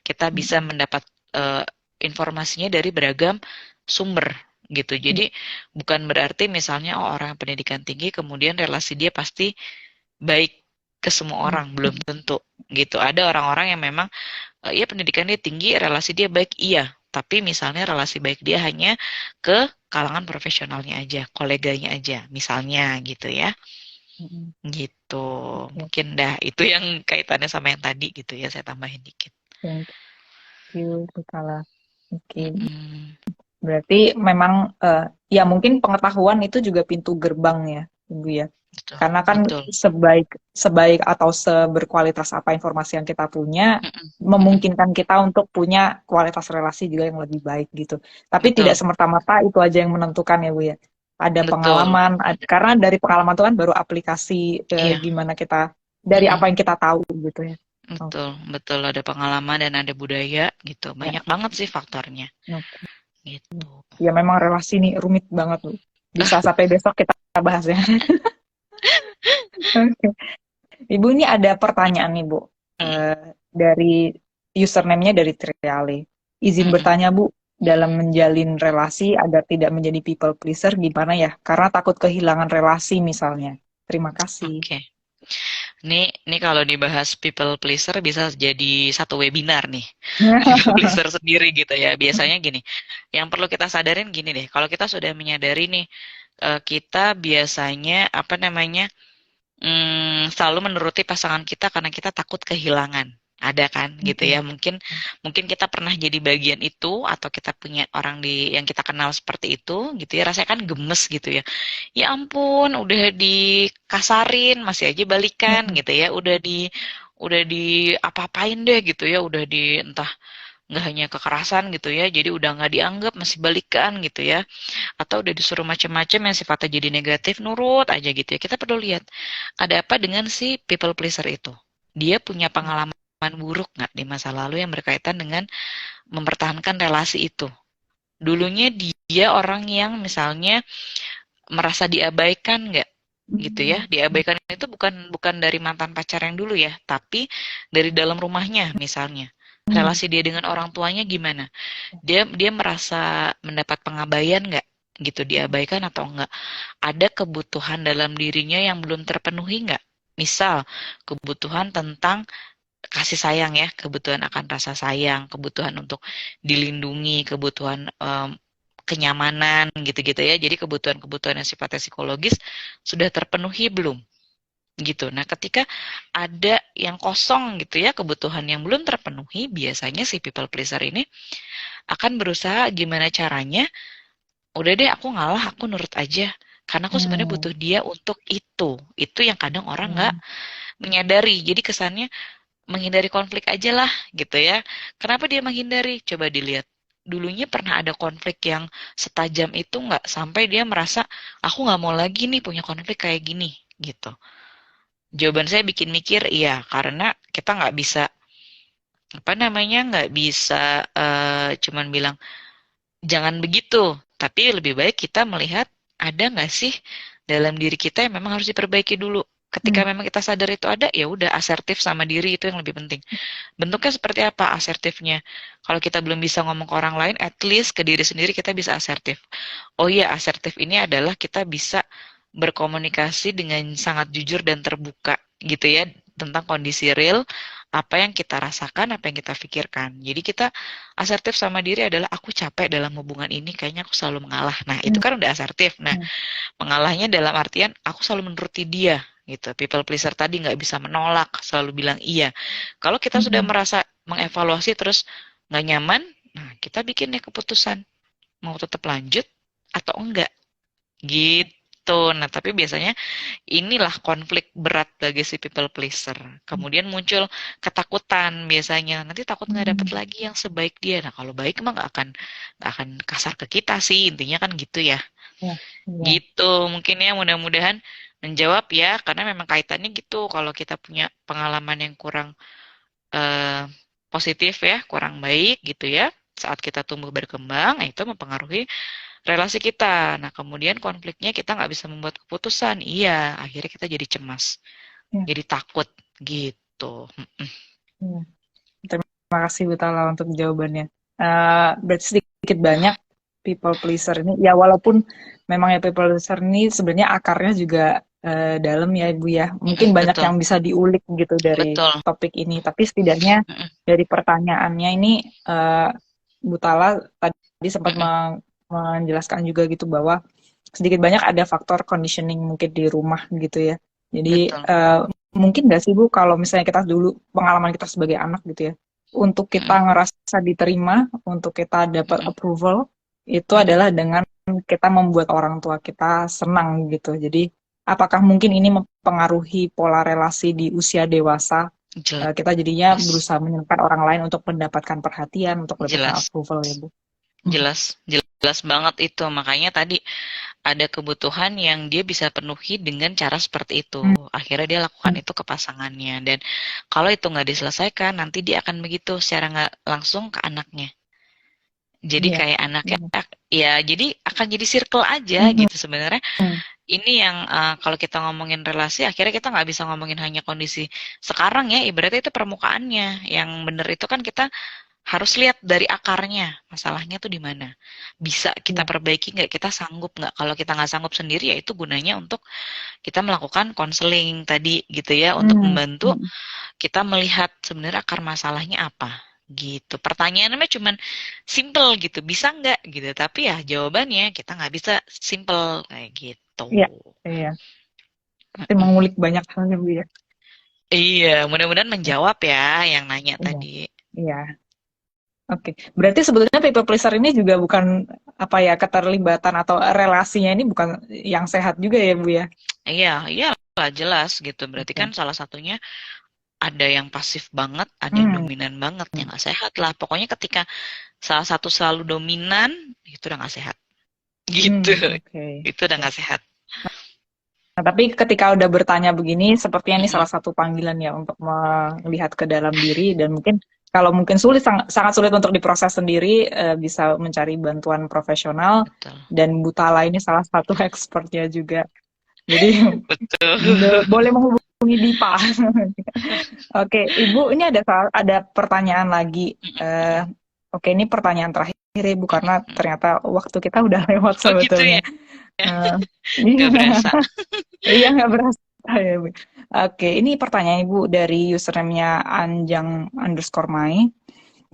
kita bisa Hmm. mendapat eh, informasinya dari beragam sumber gitu. Jadi bukan berarti misalnya orang yang pendidikan tinggi kemudian relasi dia pasti baik ke semua orang, belum tentu gitu. Ada orang-orang yang memang ya pendidikan dia tinggi, relasi dia baik, iya. Tapi misalnya relasi baik dia hanya ke kalangan profesionalnya aja, koleganya aja, misalnya gitu ya. Gitu. Oke, Mungkin dah itu yang kaitannya sama yang tadi gitu ya, saya tambahin dikit. thank you, Butala. Oke, Mm-mm. berarti memang ya mungkin pengetahuan itu juga pintu gerbang ya, Ibu ya. Betul, Karena kan betul. sebaik sebaik atau seberkualitas apa informasi yang kita punya, Mm-mm. Mm-mm. memungkinkan kita untuk punya kualitas relasi juga yang lebih baik gitu. Tapi tidak Betul, semerta-merta itu aja yang menentukan ya Bu ya. Ada betul. pengalaman, karena dari pengalaman itu kan baru aplikasi Iya. gimana kita dari apa Mm-mm. yang kita tahu gitu ya. Oh, Betul, betul ada pengalaman dan ada budaya gitu. ya, Banyak banget sih faktornya. oke. Gitu. Ya memang relasi ini rumit banget Bu. Bisa sampai besok kita bahas ya. Oke. Ibu ini ada pertanyaan nih Bu. Mm-mm. Dari username-nya dari Triale. Izin Mm-mm. bertanya Bu, dalam menjalin relasi agar tidak menjadi people pleaser gimana ya? Karena takut kehilangan relasi misalnya. Terima kasih. Oke. Ini kalau dibahas people pleaser bisa jadi satu webinar nih. People pleaser sendiri gitu ya. Biasanya gini, yang perlu kita sadarin gini deh. Kalau kita sudah menyadari nih, kita biasanya apa namanya selalu menuruti pasangan kita karena kita takut kehilangan. Ada kan gitu ya. Mungkin mungkin kita pernah jadi bagian itu atau kita punya orang di yang kita kenal seperti itu gitu ya. Rasanya kan gemes gitu ya. Ya ampun, udah dikasarin masih aja balikan gitu ya. Udah di apa-apain deh gitu ya. Udah di entah nggak hanya kekerasan gitu ya. Jadi udah nggak dianggap masih balikan gitu ya, atau udah disuruh macam-macam yang sifatnya jadi negatif nurut aja gitu ya. Kita perlu lihat ada apa dengan si people pleaser itu. Dia punya pengalaman buruk nggak di masa lalu yang berkaitan dengan mempertahankan relasi itu. Dulunya dia orang yang misalnya merasa diabaikan nggak gitu ya. Diabaikan itu bukan bukan dari mantan pacar yang dulu ya, tapi dari dalam rumahnya misalnya. Relasi dia dengan orang tuanya gimana? Dia merasa mendapat pengabaian nggak gitu, diabaikan atau enggak? Ada kebutuhan dalam dirinya yang belum terpenuhi nggak? Misal kebutuhan tentang kasih sayang ya, kebutuhan akan rasa sayang, kebutuhan untuk dilindungi, kebutuhan kenyamanan gitu-gitu ya. Jadi kebutuhan-kebutuhan yang sifatnya psikologis sudah terpenuhi belum? Gitu. Nah, ketika ada yang kosong gitu ya, kebutuhan yang belum terpenuhi, biasanya si people pleaser ini akan berusaha gimana caranya, udah deh aku ngalah, aku nurut aja. Karena aku sebenarnya butuh dia untuk itu. Itu yang kadang orang nggak menyadari. Jadi kesannya menghindari konflik aja lah gitu ya. Kenapa dia menghindari? Coba dilihat. Dulunya pernah ada konflik yang setajam itu nggak sampai dia merasa aku nggak mau lagi nih punya konflik kayak gini gitu. Jawaban saya bikin mikir, iya karena kita nggak bisa apa namanya nggak bisa cuman bilang jangan begitu, tapi lebih baik kita melihat ada nggak sih dalam diri kita yang memang harus diperbaiki dulu. Ketika memang kita sadar itu ada, ya udah asertif sama diri itu yang lebih penting. Bentuknya seperti apa asertifnya? Kalau kita belum bisa ngomong ke orang lain, at least ke diri sendiri kita bisa asertif. Oh iya, asertif ini adalah kita bisa berkomunikasi dengan sangat jujur dan terbuka gitu ya tentang kondisi real apa yang kita rasakan, apa yang kita pikirkan. Jadi kita asertif sama diri adalah aku capek dalam hubungan ini, kayaknya aku selalu mengalah. Nah, itu kan udah asertif. Nah, mengalahnya dalam artian aku selalu menuruti dia gitu. People pleaser tadi nggak bisa menolak, selalu bilang iya. Kalau kita sudah merasa mengevaluasi terus nggak nyaman, nah kita bikin deh keputusan mau tetap lanjut atau enggak gitu. Nah, tapi biasanya inilah konflik berat bagi si people pleaser. Kemudian muncul ketakutan biasanya. Nanti takut nggak dapet lagi yang sebaik dia. Nah, kalau baik emang nggak akan kasar ke kita sih. Intinya kan gitu ya. Ya, ya. Gitu. Mungkin ya mudah-mudahan menjawab ya. Karena memang kaitannya gitu. Kalau kita punya pengalaman yang kurang eh, positif ya, kurang baik gitu ya. Saat kita tumbuh berkembang, itu mempengaruhi relasi kita. Nah, kemudian konfliknya kita nggak bisa membuat keputusan. Iya, akhirnya kita jadi cemas, Ya, jadi takut gitu. ya. Terima kasih Bu Tala untuk jawabannya. Berarti sedikit banyak people pleaser ini ya, walaupun memang ya people pleaser ini sebenarnya akarnya juga dalam ya Ibu ya. Mungkin banyak Betul, yang bisa diulik gitu dari betul. topik ini. Tapi setidaknya Mm-mm, dari pertanyaannya ini eh, Bu Tala tadi sempat mm-mm, menjelaskan juga gitu bahwa sedikit banyak ada faktor conditioning mungkin di rumah gitu ya. Jadi betul. mungkin nggak sih Bu kalau misalnya kita dulu pengalaman kita sebagai anak gitu ya, untuk kita Mm-mm, ngerasa diterima, untuk kita dapat mm-mm, approval itu mm-mm. adalah dengan kita membuat orang tua kita senang gitu. Jadi apakah mungkin ini mempengaruhi pola relasi di usia dewasa? Kita jadinya Jelas, berusaha menyenangkan orang lain untuk mendapatkan perhatian, untuk mendapatkan jelas, approval ya Bu. jelas banget itu. Makanya tadi ada kebutuhan yang dia bisa penuhi dengan cara seperti itu. Hmm, Akhirnya dia lakukan itu ke pasangannya. Dan kalau itu nggak diselesaikan, nanti dia akan begitu secara nggak langsung ke anaknya. Jadi iya. kayak anaknya, Benar. ya jadi akan jadi circle aja Hmm, gitu sebenarnya. hmm, Ini yang kalau kita ngomongin relasi, akhirnya kita nggak bisa ngomongin hanya kondisi sekarang ya. Ibaratnya itu permukaannya. Yang benar itu kan kita harus lihat dari akarnya, masalahnya tuh di mana. Bisa kita iya. perbaiki nggak? Kita sanggup nggak? Kalau kita nggak sanggup sendiri, ya itu gunanya untuk kita melakukan konseling tadi gitu ya, untuk Hmm, membantu hmm. kita melihat sebenarnya akar masalahnya apa. Gitu. Pertanyaannya cuman simple gitu, bisa nggak gitu. Tapi ya jawabannya kita nggak bisa simple kayak gitu. Iya, iya. Pasti Mm-mm. mengulik banyak hal ya Bu ya. Iya, mudah-mudahan menjawab ya yang nanya Iya, tadi. iya. Oke. Berarti sebetulnya people pleaser ini juga bukan apa ya, keterlibatan atau relasinya ini bukan yang sehat juga ya Bu ya. Iya, iya lah jelas gitu. Berarti kan Oke. salah satunya ada yang pasif banget, ada yang Hmm. dominan banget, yang nggak sehat lah. Pokoknya ketika salah satu selalu dominan, itu udah nggak sehat. Gitu, Oke. itu udah nggak sehat. Nah, tapi ketika udah bertanya begini, sepertinya ini Mm-mm, salah satu panggilan ya untuk melihat ke dalam diri dan mungkin kalau mungkin sulit, sangat sulit untuk diproses sendiri, bisa mencari bantuan profesional betul, dan Butala ini salah satu expertnya juga. Jadi betul. boleh menghubungi Dipa. Oke, Ibu, ini ada pertanyaan lagi. Eh, oke, ini pertanyaan terakhir ya, Ibu, karena ternyata waktu kita udah lewat Oh gitu sebetulnya. ya, Eh, nggak berasa. iya, nggak berasa ya, Bu. Oke, ini pertanyaan Ibu dari username-nya Anjang_Mai.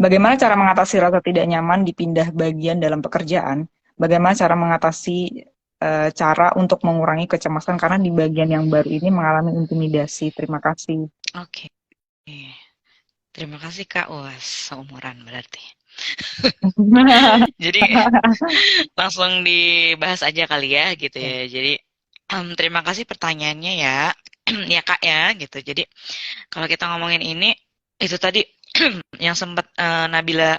Bagaimana cara mengatasi rasa tidak nyaman dipindah bagian dalam pekerjaan? Bagaimana cara mengatasi cara untuk mengurangi kecemasan karena di bagian yang baru ini mengalami intimidasi? Terima kasih. Oke, terima kasih Kak. Wah, seumuran berarti. Jadi langsung dibahas aja kali ya gitu ya. Jadi terima kasih pertanyaannya ya, ya Kak ya gitu. Jadi kalau kita ngomongin ini, itu tadi yang sempat Nabila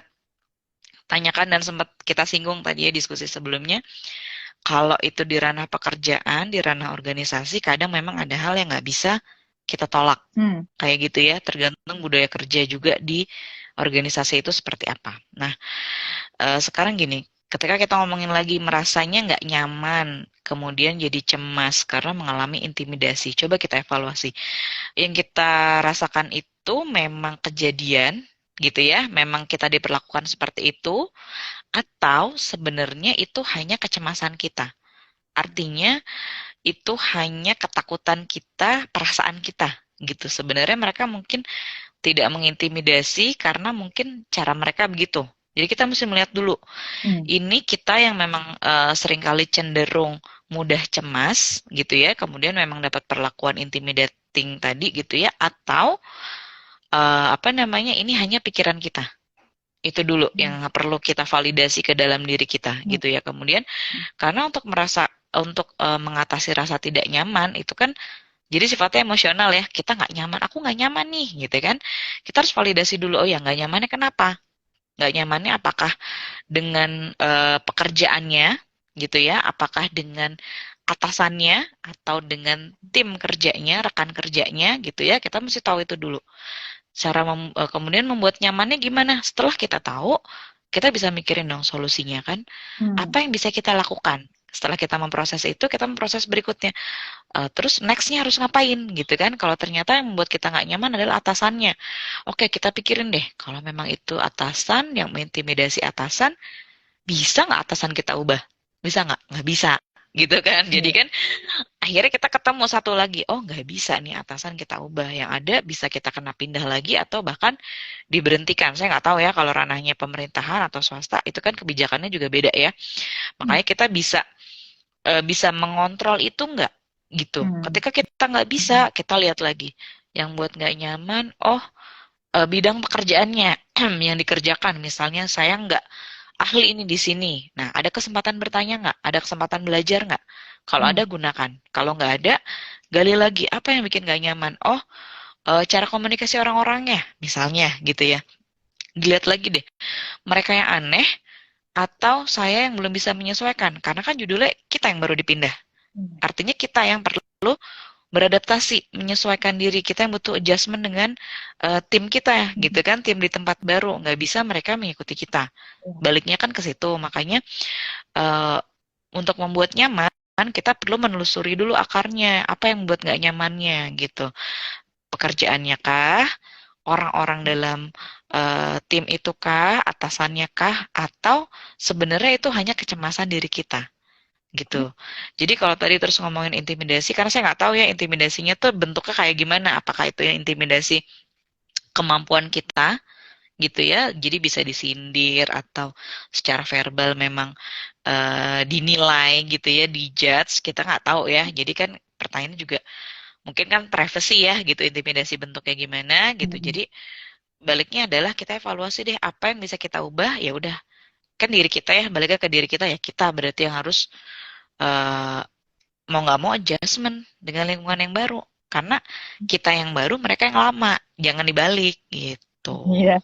tanyakan dan sempat kita singgung tadi ya diskusi sebelumnya. Kalau itu di ranah pekerjaan, di ranah organisasi, kadang memang ada hal yang nggak bisa kita tolak. Hmm. Kayak gitu ya, tergantung budaya kerja juga di organisasi itu seperti apa. Nah, sekarang gini, ketika kita ngomongin lagi merasanya nggak nyaman, kemudian jadi cemas karena mengalami intimidasi. Coba kita evaluasi. Yang kita rasakan itu memang kejadian, gitu ya, memang kita diperlakukan seperti itu, atau sebenarnya itu hanya kecemasan kita. Artinya itu hanya ketakutan kita, perasaan kita, gitu. Sebenarnya mereka mungkin tidak mengintimidasi karena mungkin cara mereka begitu. Jadi kita mesti melihat dulu, Hmm. ini kita yang memang seringkali cenderung mudah cemas gitu ya, kemudian memang dapat perlakuan intimidating tadi gitu ya, atau apa namanya, ini hanya pikiran kita. Itu dulu Hmm. yang perlu kita validasi ke dalam diri kita Hmm. gitu ya. Kemudian karena untuk mengatasi rasa tidak nyaman itu kan jadi sifatnya emosional ya. Kita nggak nyaman, aku nggak nyaman nih gitu kan. Kita harus validasi dulu, oh ya nggak nyamannya kenapa? Nggak nyamannya apakah dengan pekerjaannya gitu ya, apakah dengan atasannya atau dengan tim kerjanya, rekan kerjanya gitu ya, kita mesti tahu itu dulu. Kemudian membuat nyamannya gimana? Setelah kita tahu, kita bisa mikirin dong solusinya kan. Hmm. Apa yang bisa kita lakukan? Setelah kita memproses itu, kita memproses berikutnya. Terus nextnya harus ngapain gitu kan? Kalau ternyata yang membuat kita nggak nyaman adalah atasannya. Oke, kita pikirin deh. Kalau memang itu atasan yang mengintimidasi atasan, bisa nggak atasan kita ubah? Bisa nggak? Nggak bisa. Gitu kan. Jadi Iya. kan akhirnya kita ketemu satu lagi, oh nggak bisa nih atasan kita ubah. Yang ada bisa kita kena pindah lagi atau bahkan diberhentikan. Saya nggak tahu ya kalau ranahnya pemerintahan atau swasta, itu kan kebijakannya juga beda ya. Makanya kita bisa mengontrol itu nggak gitu. Hmm. Ketika kita nggak bisa, kita lihat lagi. Yang buat nggak nyaman, oh bidang pekerjaannya yang dikerjakan. Misalnya saya nggak ahli ini di sini. Nah, ada kesempatan bertanya nggak? Ada kesempatan belajar nggak? Kalau Hmm. ada, gunakan. Kalau nggak ada, gali lagi. Apa yang bikin nggak nyaman? Oh, cara komunikasi orang-orangnya, misalnya gitu ya. Dilihat lagi deh, mereka yang aneh atau saya yang belum bisa menyesuaikan. Karena kan judulnya kita yang baru dipindah. Hmm. Artinya kita yang perlu beradaptasi, menyesuaikan diri. Kita yang butuh adjustment dengan tim kita ya, gitu kan, tim di tempat baru. Nggak bisa mereka mengikuti kita. Baliknya kan ke situ. Makanya eh, untuk membuat nyaman, kita perlu menelusuri dulu akarnya. Apa yang membuat nggak nyamannya gitu. Pekerjaannya kah? Orang-orang dalam tim itu kah? Atasannya kah? Atau sebenarnya itu hanya kecemasan diri kita? Gitu. Jadi kalau tadi terus ngomongin intimidasi, karena saya nggak tahu ya intimidasinya tuh bentuknya kayak gimana. Apakah itu yang intimidasi kemampuan kita, gitu ya? Jadi bisa disindir atau secara verbal memang dinilai gitu ya, dijudge. Kita nggak tahu ya. Jadi kan pertanyaannya juga mungkin kan privacy ya, gitu intimidasi bentuknya gimana, gitu. Hmm. Jadi baliknya adalah kita evaluasi deh apa yang bisa kita ubah. Ya udah, kan diri kita ya, baliknya ke diri kita ya, kita berarti yang harus eh, mau nggak mau adjustment dengan lingkungan yang baru. Karena kita yang baru, mereka yang lama. Jangan dibalik gitu. Iya.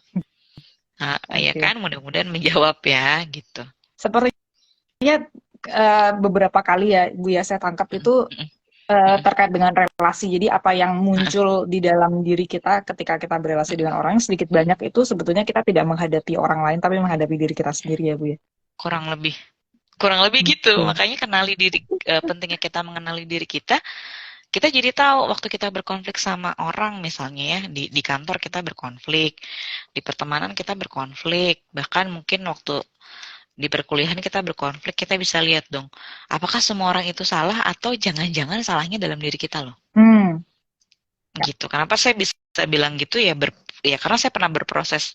Nah, ya Oke. kan, mudah-mudahan menjawab ya gitu. Sepertinya beberapa kali ya, Bu ya, saya tangkap Mm, itu mm, mm, terkait dengan relasi. Jadi apa yang muncul di dalam diri kita ketika kita berrelasi mm. dengan orang sedikit banyak itu sebetulnya kita tidak menghadapi orang lain tapi menghadapi diri kita sendiri ya Bu ya. Kurang lebih. Kurang lebih gitu. Oke. Makanya pentingnya kita mengenali diri kita. Kita jadi tahu waktu kita berkonflik sama orang misalnya ya, di kantor kita berkonflik, di pertemanan kita berkonflik, bahkan mungkin waktu di perkuliahan kita berkonflik, kita bisa lihat dong, apakah semua orang itu salah atau jangan-jangan salahnya dalam diri kita loh. Hmm. Ya. Gitu. Kenapa saya bisa bilang gitu ya, ya karena saya pernah berproses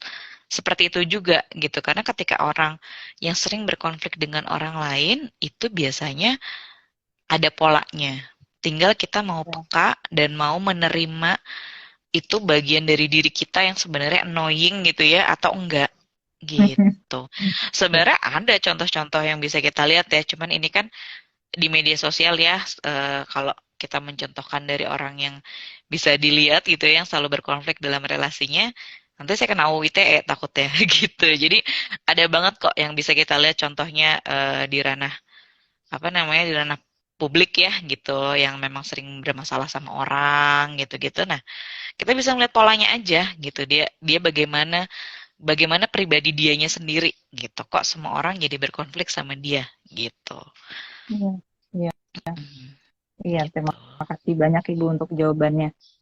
seperti itu juga gitu. Karena ketika orang yang sering berkonflik dengan orang lain itu biasanya ada polanya. Tinggal kita mau Ya. peka dan mau menerima itu bagian dari diri kita yang sebenarnya annoying gitu ya atau enggak gitu. Ya. Sebenarnya ada contoh-contoh yang bisa kita lihat ya, cuman ini kan di media sosial ya, kalau kita mencontohkan dari orang yang bisa dilihat gitu ya, yang selalu berkonflik dalam relasinya, nanti saya kena UU ITE takutnya gitu. Jadi ada banget kok yang bisa kita lihat contohnya di ranah apa namanya, di ranah publik ya gitu, yang memang sering bermasalah sama orang gitu-gitu. Nah, kita bisa melihat polanya aja gitu. Dia dia bagaimana bagaimana pribadi dianya sendiri gitu. Kok semua orang jadi berkonflik sama dia gitu. Iya. Iya. Mm, Iya. gitu. Terima kasih banyak Ibu untuk jawabannya.